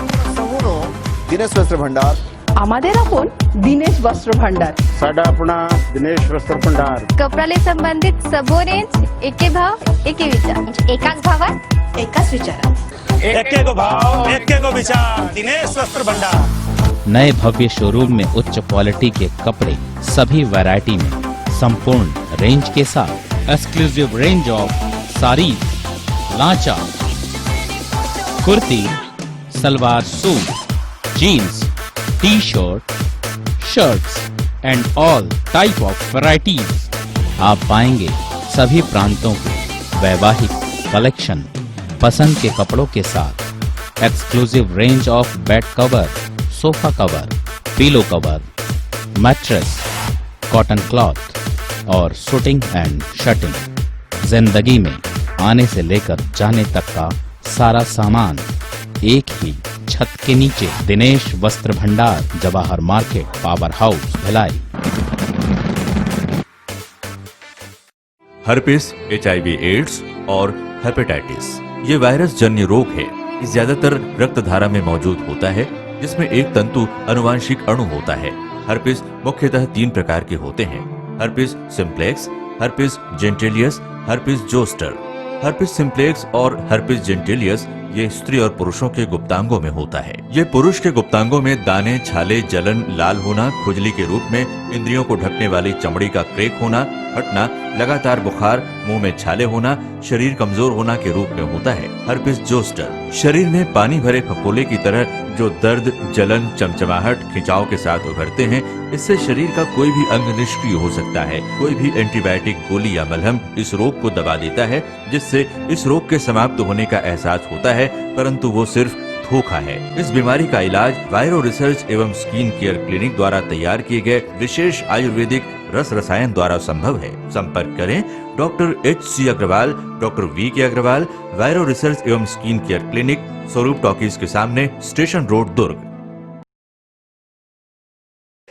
S: दिनेश वस्त्र भंडार,
T: আমাদের আপন दिनेश वस्त्र भंडार,
S: साडा अपना दिनेश वस्त्र भंडार।
T: कपड्याला संबंधित सबो रेंज, एके भाव एके विचार, एकाच भावात एकाच विचारात,
U: एके को भाव एके को विचार, दिनेश वस्त्र भंडार।
R: नए भव्य शोरूम में उच्च क्वालिटी के कपड़े सभी वैरायटी में, संपूर्ण रेंज के साथ। Exclusive range of sari, lancha, kurti, salwar suit, jeans, T-shirt, shirts and all type of varieties. आप पाएंगे सभी प्रांतों के वैवाहिक कलेक्शन पसंद के कपड़ों के साथ। Exclusive range of bed cover, sofa cover, pillow cover, mattress, cotton cloth और शूटिंग एंड शर्टिंग। जिंदगी में आने से लेकर जाने तक का सारा सामान एक ही छत के नीचे। दिनेश वस्त्र भंडार, Jawahar market, power house, Bhilai.
V: Herpes, HIV AIDS और हेपेटाइटिस ये वायरस जन्य रोग है। ये ज्यादातर रक्त धारा में मौजूद होता है, जिसमें एक तंतु अनुवांशिक अणु होता है। हर्पिस मुख्यतः 3 प्रकार के होते हैं: herpes simplex, herpes genitalis, herpes zoster. Herpes simplex और हर्पिस जेंटिलियस ये स्त्री और पुरुषों के गुप्तांगों में होता है। ये पुरुष के गुप्तांगों में दाने, छाले, जलन, लाल होना, खुजली के रूप में, इंद्रियों को ढकने वाली चमड़ी का क्रेक होना, फटना, लगातार बुखार, मुंह में छाले होना, शरीर कमजोर होना के रूप में होता है। हर्पिस जोस्टर शरीर में पानी भरे फफोले की तरह जो दर्द, जलन, चमचमाहट, खिंचाव के साथ उभरते हैं। इससे शरीर का कोई भी अंग निष्क्रिय हो सकता है। कोई भी एंटीबायोटिक, गोली या मलहम इस रोग को दबा देता है, जिससे इस रोग के समाप्त होने का एहसास होता है, परंतु वो सिर्फ धोखा है। इस बीमारी का इलाज वायरो रिसर्च एवं स्किन केयर क्लिनिक द्वारा तैयार किए गए विशेष आयुर्वेदिक रस रसायन द्वारा संभव है। संपर्क करें doctor H.C. Agarwal, doctor V.K. Agarwal, viro research एवं skin care clinic, Swaroop talkies के सामने, स्टेशन रोड, दुर्ग।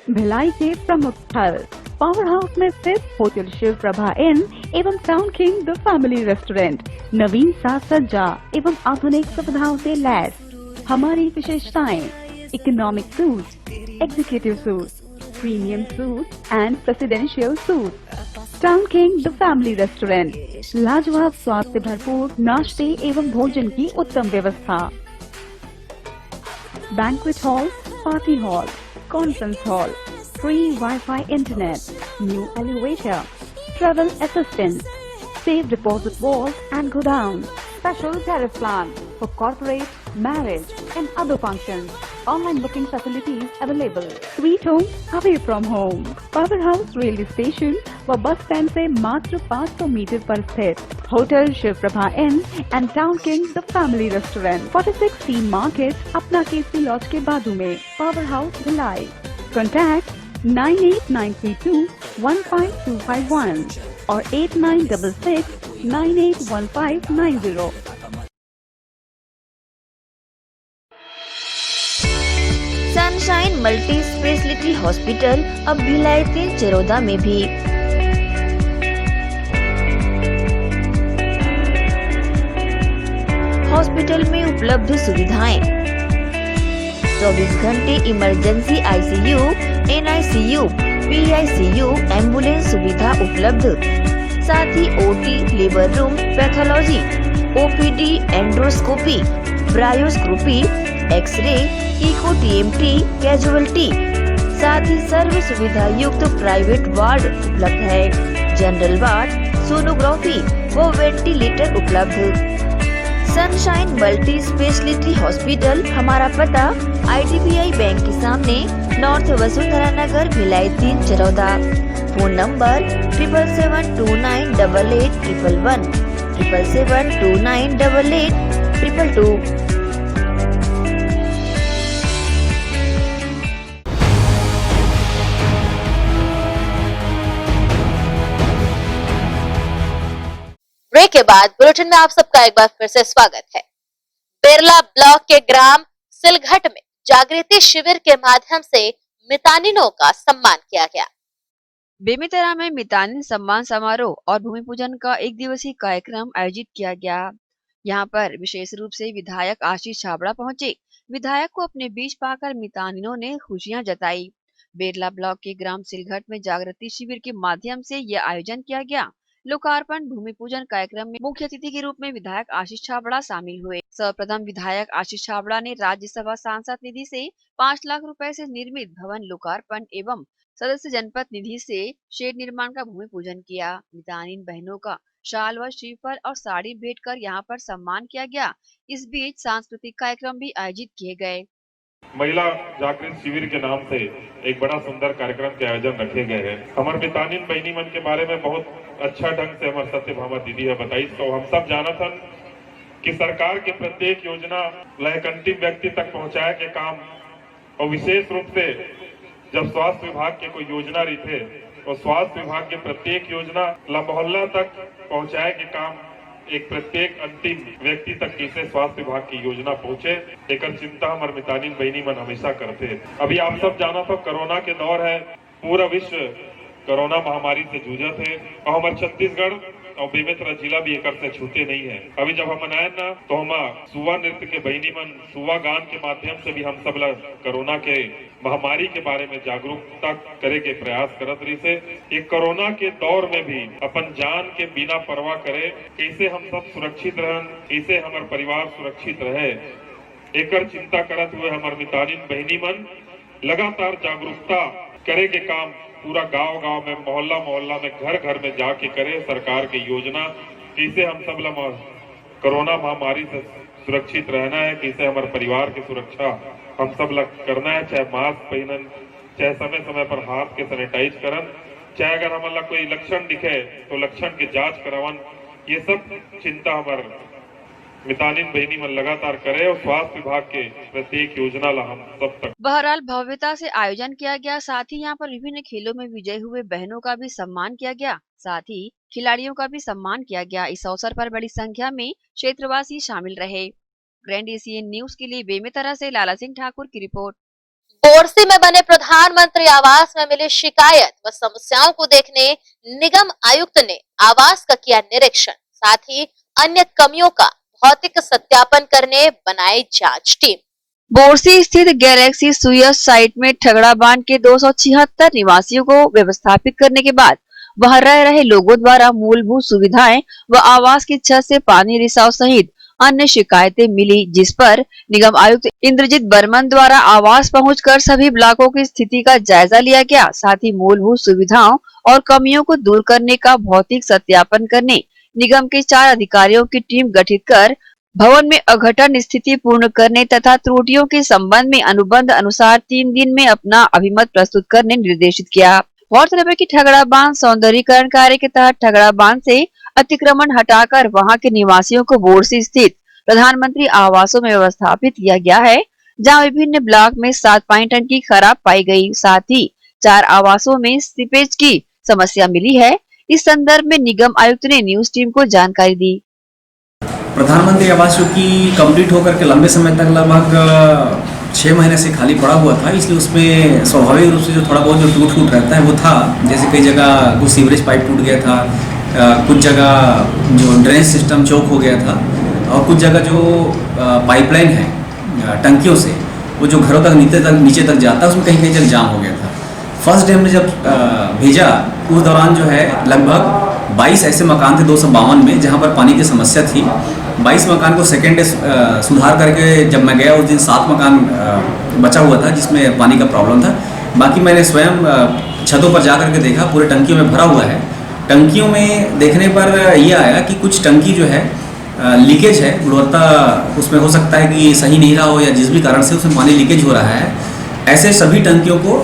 C: भिलाई के प्रमुख स्थल पावर हाउस में स्थित होटल शिव प्रभा इन एवं town king the family restaurant नवीन साज सज्जा एवं आधुनिक सुविधाओं से लैस। हमारी विशेषताएं economic suite, executive suite, premium suite and presidential suite. Town king the family restaurant, लाजवाब स्वाद से भरपूर नाश्ते एवं भोजन की उत्तम व्यवस्था। Banquet hall, party hall, conference hall, free Wi-Fi internet, new elevator, travel assistance, safe deposit vault and godown, special tariff plan for corporate, marriage and other functions. Online booking facilities available. Sweet home away from home. Power House railway station व bus stand से मात्र 500 metre पर स्थित hotel Shiv Prabha inn and town king the family restaurant, 46 T market, अपना KC laws के बाजू में। Power house Bhilai. Contact 98932 15251 और 8966 981590।
K: सनशाइन मल्टी स्पेशलिटी हॉस्पिटल अब भिलाई 3 चरोदा में भी। हॉस्पिटल में उपलब्ध सुविधाएं 24 घंटे emergency ICU, NICU, PICU, ambulance सुविधा उपलब्ध। साथ ही OT, labour room, pathology, OPD, endoscopy, bronchoscopy, x-ray, echo TMT, casualty, साथ ही सर्व सुविधा युक्त प्राइवेट वार्ड उपलब्ध है। जनरल वार्ड, सोनोग्राफी व वेंटिलेटर उपलब्ध। सनशाइन मल्टी स्पेशलिटी हॉस्पिटल, हमारा पता IDBI बैंक के सामने, north Vasundhara Nagar, Bhilai 3 Charoda. Phone number 77298811 77298822।
A: Break के बाद बुलेटिन में आप सबका एक बार फिर से स्वागत है। बिरला ब्लॉक के ग्राम सिलघट में जागृति शिविर के माध्यम से मितानिनों का सम्मान किया गया।
B: बेमेतरा में मितानिन सम्मान समारोह और भूमि पूजन का 1 दिवसीय कार्यक्रम आयोजित किया गया। यहाँ पर विशेष रूप से विधायक आशीष छाबड़ा पहुंचे। विधायक को अपने बीच पाकर मितानिनों ने खुशियां जताई। बेरला ब्लॉक के ग्राम सिलघट में जागृति शिविर के माध्यम से यह आयोजन किया गया। लोकार्पण भूमि पूजन कार्यक्रम में मुख्य अतिथि के रूप में विधायक आशीष छाबड़ा शामिल हुए। सर्वप्रथम विधायक आशीष छाबड़ा ने राज्यसभा सांसद निधि से 5 लाख रुपए से निर्मित भवन लोकार्पण एवं सदस्य जनपद निधि से शेड निर्माण का भूमि पूजन किया। मितानिन बहनों का शाल व श्रीफल और साड़ी भेंट कर यहाँ पर सम्मान किया गया। इस बीच सांस्कृतिक कार्यक्रम भी आयोजित किए गए।
E: महिला जागृत शिविर के नाम से एक बड़ा सुंदर कार्यक्रम के आयोजन रखे गए हैं। हमारे मितानिन बहनी मन के बारे में बहुत अच्छा ढंग से हमारे सत्यभामा दीदी है बताई। तो हम सब जाना था कि सरकार के प्रत्येक योजना एक अंतिम व्यक्ति तक पहुंचाए के काम, और विशेष रूप से जब स्वास्थ्य विभाग के कोई योजना रही थे और स्वास्थ्य विभाग के प्रत्येक योजना मोहल्ला तक पहुंचाए के काम, एक प्रत्येक अंतिम व्यक्ति तक कैसे स्वास्थ्य विभाग की योजना पहुंचे, एक चिंता हमारे मितानिन बहनी मन हमेशा करते। अभी आप सब जाना तो कोरोना के दौर है, पूरा विश्व कोरोना महामारी से जूझा थे और हमारे छत्तीसगढ़ और बेमेतरा जिला भी एक से छूटे नहीं है। अभी जब हम मनाए ना तो हम सुवा नृत्य के बहनी मन सुवा गान के माध्यम से भी हम सब लोग कोरोना के महामारी के बारे में जागरूकता करे के प्रयास करत रही से। ये कोरोना के दौर में भी अपन जान के बिना परवाह करे कैसे हम सब सुरक्षित रहन, कैसे हमारे परिवार सुरक्षित रहे, एकर चिंता करत हुए हमारे मितानिन बहनी मन लगातार जागरूकता करे के काम पूरा गांव में मोहल्ला में घर में जाके करे। सरकार की योजना कैसे हम सब लोग कोरोना महामारी से सुरक्षित रहना है, कैसे हमारे परिवार की सुरक्षा हम सब लोग करना है, चाहे मास्क पहनन, चाहे समय समय पर हाथ के सैनिटाइज करन, चाहे अगर हमारा कोई लक्षण दिखे तो लक्षण की जांच करावन। ये सब चिंता हमारे मितानिन बहनी मन लगातार करे और स्वास्थ्य विभाग के प्रत्येक योजना ला हम सब तक।
B: बहरहाल भव्यता से आयोजन किया गया, साथ ही यहाँ पर विभिन्न खेलों में विजयी हुए बहनों का भी सम्मान किया गया, साथ ही खिलाड़ियों का भी सम्मान किया गया। इस अवसर पर बड़ी संख्या में क्षेत्रवासी शामिल रहे। ग्रैंड एशियन न्यूज के लिए बेमेतरा से लाला सिंह ठाकुर की रिपोर्ट।
A: बोरसी में बने प्रधानमंत्री आवास में मिली शिकायत व समस्याओं को देखने निगम आयुक्त ने आवास का किया निरीक्षण, साथ ही अन्य कमियों का भौतिक सत्यापन करने बनाई जांच टीम।
B: बोरसी स्थित गैलेक्सी सुयस साइट में ठगड़ा बांध के 276 निवासियों को व्यवस्थापित करने के बाद वहां रह रहे लोगों द्वारा मूलभूत सुविधाएं व आवास की छत से पानी रिसाव सहित अन्य शिकायतें मिली, जिस पर निगम आयुक्त इंद्रजीत बर्मन द्वारा आवास पहुंचकर सभी ब्लॉकों की स्थिति का जायजा लिया गया। साथ ही मूलभूत सुविधाओं और कमियों को दूर करने का भौतिक सत्यापन करने निगम के 4 अधिकारियों की टीम गठित कर भवन में अघटन स्थिति पूर्ण करने तथा त्रुटियों के संबंध में अनुबंध अनुसार 3 दिन में अपना अभिमत प्रस्तुत करने निर्देशित किया। गौरतलब है कि ठगड़ा बांध सौंदर्यीकरण कार्य के तहत ठगड़ा बांध से अतिक्रमण हटाकर वहां के निवासियों को बोरसी स्थित प्रधानमंत्री आवासों में व्यवस्थापित किया गया है, जहां विभिन्न ब्लॉक में 7 पानी टंकी खराब पाई गई। साथ ही 4 आवासों में सीपेज की समस्या मिली है। इस संदर्भ में निगम आयुक्त ने न्यूज टीम को जानकारी दी।
G: प्रधानमंत्री आवास जो कि कंप्लीट होकर के लंबे समय तक लगभग 6 महीने से खाली पड़ा हुआ था, इसलिए उसमें स्वाभाविक रूप से जो थोड़ा बहुत जो टूट रहता है वो था। जैसे कई जगह कुछ सीवरेज पाइप टूट गया था, कुछ जगह जो ड्रेनेज सिस्टम चौक हो गया था, और कुछ जगह जो पाइपलाइन है टंकियों से वो जो घरों तक नीचे तक जाता है उसमें कहीं कहीं जगह जाम हो गया था। फर्स्ट डे हमने जब भेजा उस दौरान जो है लगभग 22 ऐसे मकान थे 252 में जहाँ पर पानी की समस्या थी। 22 मकान को सेकेंड डे सुधार करके जब मैं गया उस दिन 7 मकान बचा हुआ था जिसमें पानी का प्रॉब्लम था। बाकी मैंने स्वयं छतों पर जा करके देखा, पूरे टंकियों में भरा हुआ है। टंकियों में देखने पर यह आया कि कुछ टंकी जो है लीकेज है, गुणवत्ता उसमें हो सकता है कि सही नहीं रहा हो या जिस भी कारण से उसमें पानी लीकेज हो रहा है। ऐसे सभी टंकियों को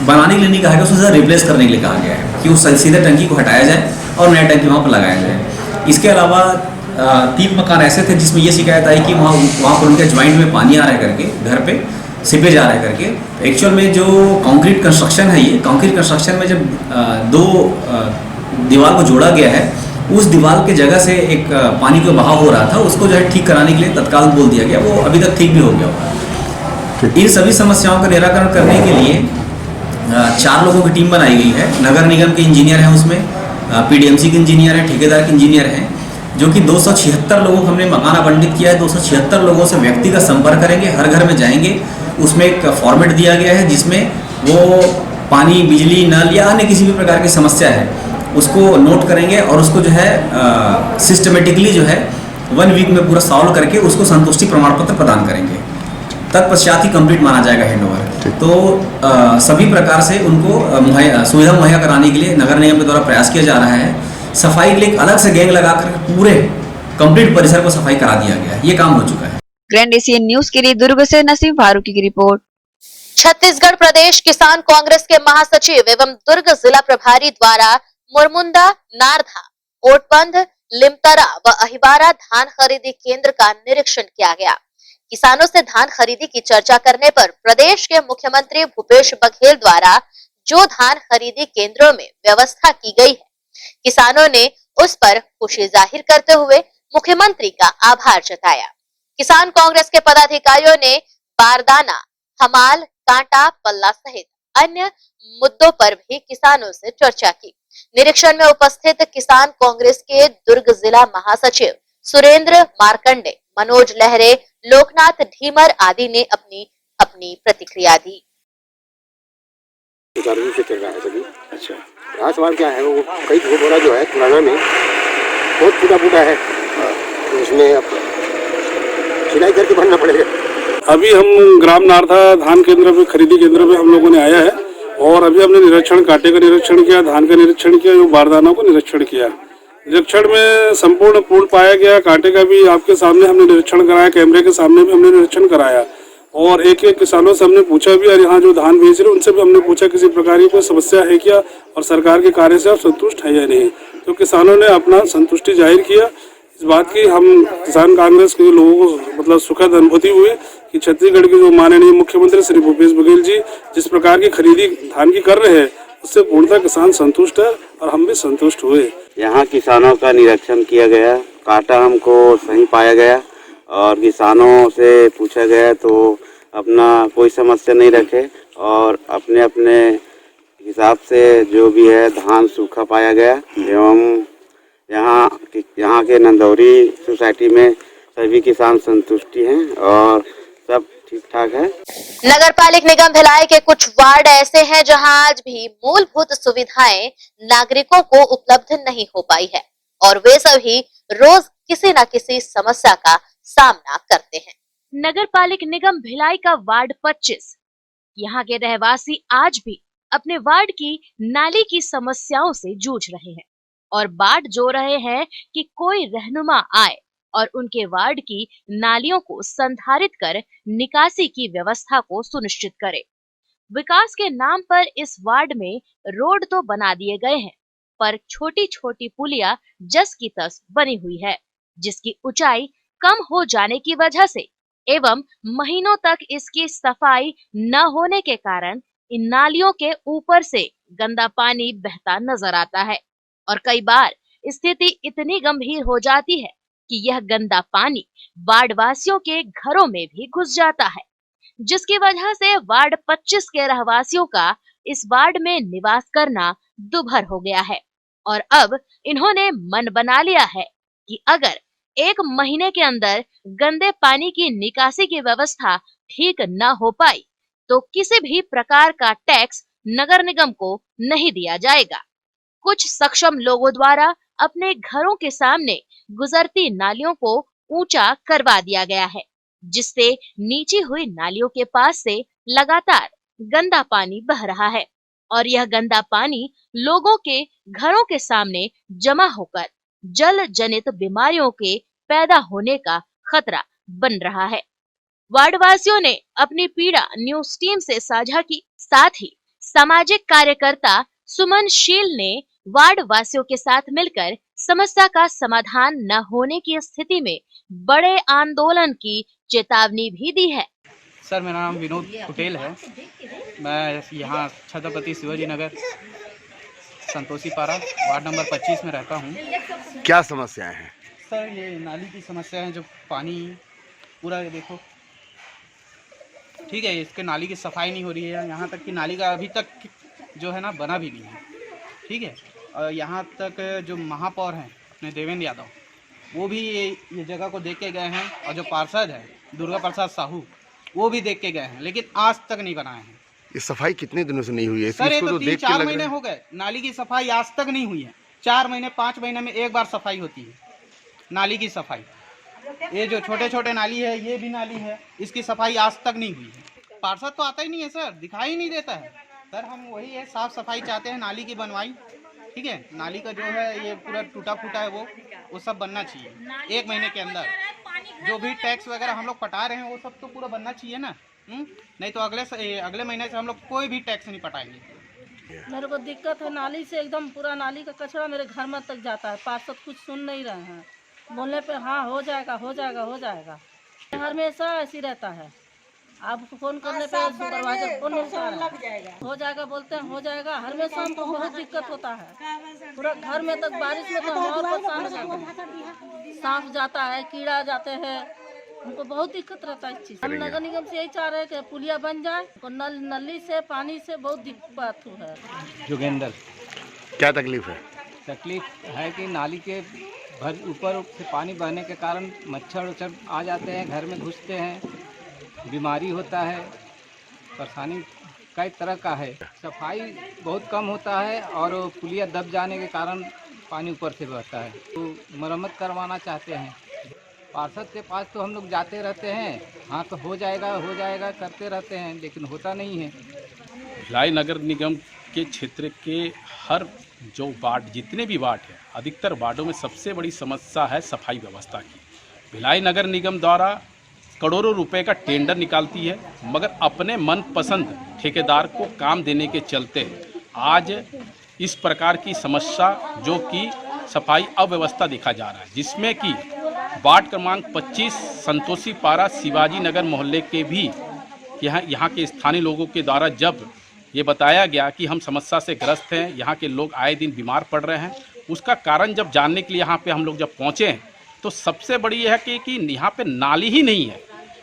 G: बनाने के लिए नहीं कहा गया, उसको रिप्लेस करने के लिए कहा गया है कि उस सीधे टंकी को हटाया जाए और नया टंकी वहाँ पर लगाया जाए। इसके अलावा 3 मकान ऐसे थे जिसमें ये शिकायत आई कि वहाँ पर उनके ज्वाइंट में पानी आ रहा है करके, घर पे सीपेज आ रहा है करके। एक्चुअल में जो कंक्रीट कंस्ट्रक्शन है, ये कंक्रीट कंस्ट्रक्शन में जब 2 दीवार को जोड़ा गया है, उस दीवार के जगह से एक पानी का बहाव हो रहा था, उसको जो है ठीक कराने के लिए तत्काल बोल दिया गया। वो अभी तक ठीक भी हो गया होगा। इन सभी समस्याओं का निराकरण करने के लिए 4 लोगों की टीम बनाई गई है। नगर निगम के इंजीनियर हैं, उसमें पीडीएमसी के इंजीनियर हैं, ठेकेदार के इंजीनियर हैं, जो कि 276 लोगों को हमने मकान आवंटित किया है। 276 लोगों से व्यक्तिगत संपर्क करेंगे, हर घर में जाएंगे। उसमें एक फॉर्मेट दिया गया है जिसमें वो पानी, बिजली, नल या अन्य किसी भी प्रकार की समस्या है उसको नोट करेंगे और उसको जो है सिस्टमेटिकली जो है 1 वीक में पूरा सॉल्व करके उसको संतुष्टि प्रमाण पत्र प्रदान करेंगे। तत्पश्चात ही कंप्लीट माना जाएगा हैंडओवर। तो सभी प्रकार से उनको सुविधा मुहैया कराने के लिए नगर निगम के द्वारा प्रयास किया जा रहा है। सफाई के लिए अलग से गैंग लगाकर पूरे कंप्लीट परिसर को सफाई करा दिया गया है। ये काम हो चुका है।
B: ग्रैंड एशियन न्यूज के लिए दुर्ग से नसीम फारूकी की रिपोर्ट।
A: छत्तीसगढ़ प्रदेश किसान कांग्रेस के महासचिव एवं दुर्ग जिला प्रभारी द्वारा मुरमुंदा, नारधा, ओटबंध, लिमतरा व अहिबारा धान खरीदी केंद्र का निरीक्षण किया गया। किसानों से धान खरीदी की चर्चा करने पर प्रदेश के मुख्यमंत्री भूपेश बघेल द्वारा जो धान खरीदी केंद्रों में व्यवस्था की गई है, किसानों ने उस पर खुशी जाहिर करते हुए मुख्यमंत्री का आभार जताया। किसान कांग्रेस के पदाधिकारियों ने बारदाना, हमाल, कांटा, पल्ला सहित अन्य मुद्दों पर भी किसानों से चर्चा की। निरीक्षण में उपस्थित किसान कांग्रेस के दुर्ग जिला महासचिव सुरेंद्र मार्कंडे, मनोज लहरे, लोकनाथ ढीमर आदि ने अपनी अपनी प्रतिक्रिया दी।
S: से चल रहा है सभी। अच्छा, यहाँ सवाल क्या है, वो कई बोरा जो है पुराना में बहुत टूटा फूटा है, तो उसमें अब सिलाई करके भरना पड़ेगा।
H: अभी हम ग्राम नारथा धान केंद्र पे, खरीदी केंद्र पे हम लोगों ने आया है और अभी हमने निरीक्षण, कांटे का निरीक्षण किया, धान का निरीक्षण किया, जो बारदानों को निरीक्षण किया। निरीक्षण में संपूर्ण पूर्ण पाया गया। कांटे का भी आपके सामने हमने निरीक्षण कराया, कैमरे के सामने भी हमने निरीक्षण कराया और एक एक किसानों से हमने पूछा भी, और यहाँ जो धान बेच रहे उनसे भी हमने पूछा किसी प्रकार की कोई समस्या है क्या और सरकार के कार्य से आप संतुष्ट है या नहीं। तो किसानों ने अपना संतुष्टि जाहिर किया। इस बात की हम किसान कांग्रेस के लोगों को मतलब सुखद अनुभूति हुई कि छत्तीसगढ़ के जो माननीय मुख्यमंत्री श्री भूपेश बघेल जी जिस प्रकार की खरीदी धान की कर रहे हैं उससे पूर्णतः किसान संतुष्ट है और हम भी संतुष्ट हुए।
J: यहाँ किसानों का निरीक्षण किया गया, कांटा हमको सही पाया गया और किसानों से पूछा गया तो अपना कोई समस्या नहीं रखे और अपने अपने हिसाब से जो भी है धान सूखा पाया गया। एवं यहाँ के नंदौरी सोसाइटी में सभी किसान संतुष्टि हैं और सब ठीक ठाक है।
A: नगर पालिक निगम भिलाई के कुछ वार्ड ऐसे हैं जहां आज भी मूलभूत सुविधाएं नागरिकों को उपलब्ध नहीं हो पाई है और वे सभी रोज किसी न किसी समस्या का सामना करते हैं। नगर पालिक निगम भिलाई का वार्ड 25, यहाँ के रहवासी आज भी अपने वार्ड की नाली की समस्याओं से जूझ रहे हैं और बाट जो रहे हैं कि कोई रहनुमा आए और उनके वार्ड की नालियों को संधारित कर निकासी की व्यवस्था को सुनिश्चित करे। विकास के नाम पर इस वार्ड में रोड तो बना दिए गए हैं, पर छोटी छोटी पुलिया जस की तस बनी हुई है, जिसकी ऊंचाई कम हो जाने की वजह से एवं महीनों तक इसकी सफाई न होने के कारण इन नालियों के ऊपर से गंदा पानी बहता नजर आता है और कई बार स्थिति इतनी गंभीर हो जाती है कि यह गंदा पानी वार्ड वासियों के घरों में भी घुस जाता है, जिसकी वजह से वार्ड 25 के रहवासियों का इस वार्ड में निवास करना दुभर हो गया है और अब इन्होंने मन बना लिया है कि अगर 1 महीने के अंदर गंदे पानी की निकासी की व्यवस्था ठीक न हो पाई तो किसी भी प्रकार का टैक्स नगर निगम को नहीं दिया जाएगा। कुछ सक्षम लोगों द्वारा अपने घरों के सामने गुजरती नालियों को ऊंचा करवा दिया गया है, जिससे नीची हुई नालियों के पास से लगातार गंदा पानी बह रहा है और यह गंदा पानी लोगों के घरों के सामने जमा होकर जल जनित बीमारियों के पैदा होने का खतरा बन रहा है। वार्डवासियों ने अपनी पीड़ा न्यूज टीम से साझा की। साथ ही सामाजिक कार्यकर्ता सुमन शील ने वार्ड वासियों के साथ मिलकर समस्या का समाधान न होने की स्थिति में बड़े आंदोलन की चेतावनी भी दी है।
W: सर, मेरा नाम विनोद पटेल है। मैं यहाँ छत्रपति शिवाजी नगर संतोषी पारा वार्ड नंबर 25 में रहता हूँ।
S: क्या समस्याएं हैं
W: सर? ये नाली की समस्या है, जो पानी पूरा देखो, ठीक है, इसके नाली की सफाई नहीं हो रही है। यहाँ तक कि नाली का अभी तक जो है ना बना भी नहीं है, ठीक है। और यहाँ तक जो महापौर हैं अपने देवेंद्र यादव, वो भी ये जगह को देख के गए हैं और जो पार्षद है दुर्गा प्रसाद साहू, वो भी देख के गए हैं, लेकिन आज तक नहीं बनाए हैं।
S: ये सफाई कितने दिनों से नहीं हुई है?
W: सर, ये तो 3-4 महीने हो गए, नाली की सफाई आज तक नहीं हुई है। 4 महीने 5 महीने में एक बार सफाई होती है नाली की सफाई। ये जो छोटे छोटे नाली है, ये भी नाली है, इसकी सफाई आज तक नहीं हुई है। पार्षद तो आता ही नहीं है सर, दिखाई नहीं देता है सर। हम वही है, साफ सफाई चाहते हैं, नाली की बनवाई, ठीक है। नाली का जो है ये पूरा टूटा फूटा है, वो सब बनना चाहिए 1 महीने के अंदर। जो भी टैक्स वगैरह हम लोग पटा रहे हैं वो सब तो पूरा बनना चाहिए ना, नहीं तो अगले महीने से हम लोग कोई भी टैक्स नहीं पटाएंगे।
X: मेरे को दिक्कत है नाली से, एकदम पूरा नाली का कचरा मेरे घर में तक जाता है। पार्षद कुछ सुन नहीं रहे हैं, बोलने पे हाँ हो जाएगा हो जाएगा हो जाएगा, हमेशा ऐसी रहता है। आप फोन करने पे सुपरवाइजर फोन नहीं उठा रहा है, हो जाएगा बोलते हैं हो जाएगा। हमेशा हमको बहुत दिक्कत होता है, पूरा घर में तक बारिश में तो हम और परेशान हो जाते हैं। सांप जाता है, कीड़ा जाते हैं, हमको बहुत दिक्कत रहता है इस चीज। हम नगर निगम से यही चाह रहे हैं कि पुलिया बन जाए, नली से पानी से बहुत दिक्कत है।
W: जोगेंद्र
S: क्या तकलीफ है?
W: तकलीफ है कि नाली के ऊपर से पानी बहने के कारण मच्छर उच्छर आ जाते हैं, घर में घुसते हैं, बीमारी होता है, परेशानी कई तरह का है। सफाई बहुत कम होता है और पुलिया दब जाने के कारण पानी ऊपर से बहता है, तो मरम्मत करवाना चाहते हैं। पार्षद के पास तो हम लोग जाते रहते हैं, हाँ तो हो जाएगा करते रहते हैं, लेकिन होता नहीं है।
D: भिलाई नगर निगम के क्षेत्र के हर जो वार्ड, जितने भी वार्ड हैं, अधिकतर वार्डों में सबसे बड़ी समस्या है सफाई व्यवस्था की। भिलाई नगर निगम द्वारा करोड़ों रुपए का टेंडर निकालती है, मगर अपने मनपसंद ठेकेदार को काम देने के चलते आज इस प्रकार की समस्या जो कि सफाई अव्यवस्था देखा जा रहा है, जिसमें कि वार्ड क्रमांक 25 संतोषी पारा शिवाजी नगर मोहल्ले के भी यहाँ के स्थानीय लोगों के द्वारा जब ये बताया गया कि हम समस्या से ग्रस्त हैं, यहाँ के लोग आए दिन बीमार पड़ रहे हैं, उसका कारण जब जानने के लिए यहाँ पे हम लोग जब पहुँचे हैं तो सबसे बड़ी है कि यहाँ पे नाली ही नहीं है।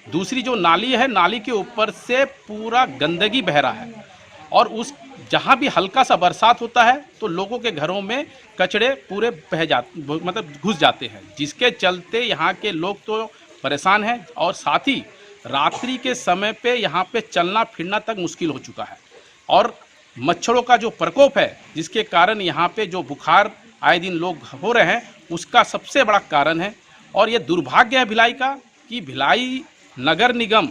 D: दूसरी जो नाली है, नाली के ऊपर से पूरा गंदगी बह रहा है और उस जहाँ भी हल्का सा बरसात होता है तो लोगों के घरों में कचड़े पूरे बह जाते, मतलब घुस जाते हैं, जिसके चलते यहाँ के लोग तो परेशान हैं और साथ ही रात्रि के समय पे यहाँ पे चलना फिरना तक मुश्किल हो चुका है और मच्छरों का जो प्रकोप है, जिसके कारण यहाँ पे जो बुखार आए दिन लोग हो रहे हैं, उसका सबसे बड़ा कारण है। और ये दुर्भाग्य है भिलाई का कि भिलाई नगर निगम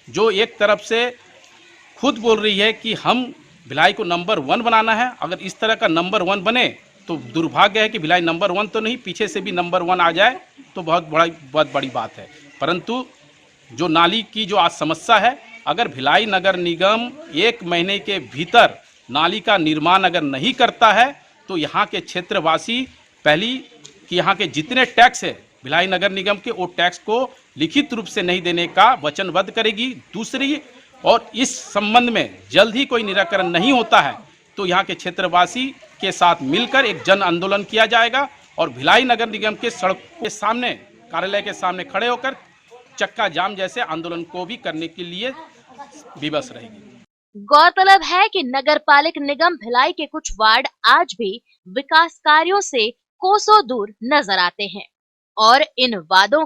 D: जो एक तरफ से खुद बोल रही है कि हम भिलाई को नंबर 1 बनाना है, अगर इस तरह का नंबर 1 बने तो दुर्भाग्य है कि भिलाई नंबर 1 तो नहीं, पीछे से भी नंबर 1 आ जाए तो बहुत बड़ी बात है। परंतु जो नाली की जो आज समस्या है, अगर भिलाई नगर निगम 1 महीने के भीतर नाली का निर्माण अगर नहीं करता है तो यहाँ के क्षेत्रवासी पहली कि यहाँ के जितने टैक्स है भिलाई नगर निगम के, वो टैक्स को लिखित रूप से नहीं देने का वचनबद्ध करेगी। दूसरी, और इस संबंध में जल्द ही कोई निराकरण नहीं होता है तो यहाँ के क्षेत्रवासी के साथ मिलकर एक जन आंदोलन किया जाएगा और भिलाई नगर निगम के सड़क के सामने, कार्यालय के सामने खड़े होकर चक्का जाम जैसे आंदोलन को भी करने के लिए विवश रहेगी।
A: गौरतलब है कि नगर पालिक निगम भिलाई के कुछ वार्ड आज भी विकास कार्यों से कोसों दूर नजर आते हैं और इन वार्डों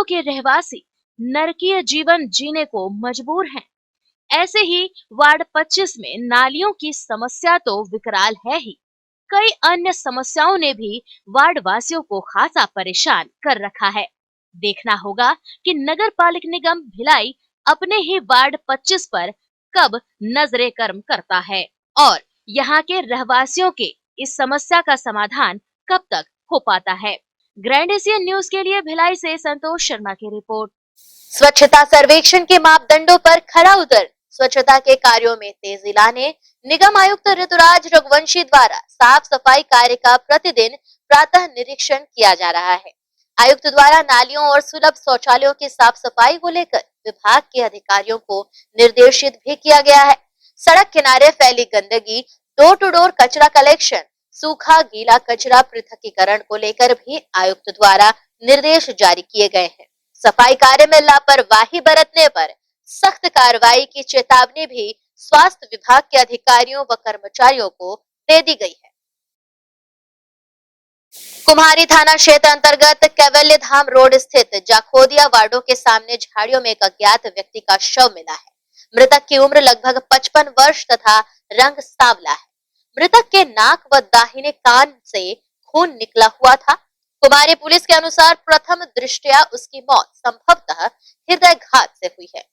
A: के रहवासी नरकीय जीवन जीने को मजबूर हैं। ऐसे ही वार्ड 25 में नालियों की समस्या तो विकराल है ही, कई अन्य समस्याओं ने भी वार्ड वासियों को खासा परेशान कर रखा है। देखना होगा कि नगर पालिक निगम भिलाई अपने ही वार्ड 25 पर कब नजरे कर्म करता है और यहाँ के रहवासियों के इस समस्या का समाधान कब तक हो पाता है। ग्रैंड एशियन न्यूज के लिए भिलाई से संतोष शर्मा की रिपोर्ट। स्वच्छता सर्वेक्षण के मापदंडों पर खरा उतर स्वच्छता के कार्यों में तेजी लाने निगम आयुक्त ऋतुराज रघुवंशी द्वारा साफ सफाई कार्य का प्रतिदिन प्रातः निरीक्षण किया जा रहा है। आयुक्त द्वारा नालियों और सुलभ शौचालयों की साफ सफाई को लेकर विभाग के अधिकारियों को निर्देशित भी किया गया है। सड़क किनारे फैली गंदगी, डोर टू डोर कचरा कलेक्शन, सूखा गीला कचरा पृथकीकरण को लेकर भी आयुक्त द्वारा निर्देश जारी किए गए हैं। सफाई कार्य में लापरवाही बरतने पर सख्त कार्रवाई की चेतावनी भी स्वास्थ्य विभाग के अधिकारियों व कर्मचारियों को दे दी गई है। कुम्हारी थाना क्षेत्र अंतर्गत कैवल्य धाम रोड स्थित जाखोदिया वार्डों के सामने झाड़ियों में एक अज्ञात व्यक्ति का शव मिला है। मृतक की उम्र लगभग 55 वर्ष तथा रंग सांवला है। मृतक के नाक व दाहिने कान से खून निकला हुआ था। कुमारी पुलिस के अनुसार प्रथम दृष्टया उसकी मौत संभवतः हृदयघात से हुई है।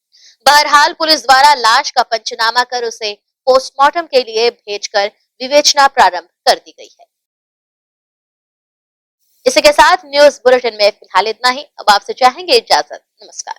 A: बहरहाल पुलिस द्वारा लाश का पंचनामा कर उसे पोस्टमार्टम के लिए भेजकर विवेचना प्रारंभ कर दी गई है। इसी के साथ न्यूज बुलेटिन में फिलहाल इतना ही। अब आपसे चाहेंगे इजाजत। नमस्कार।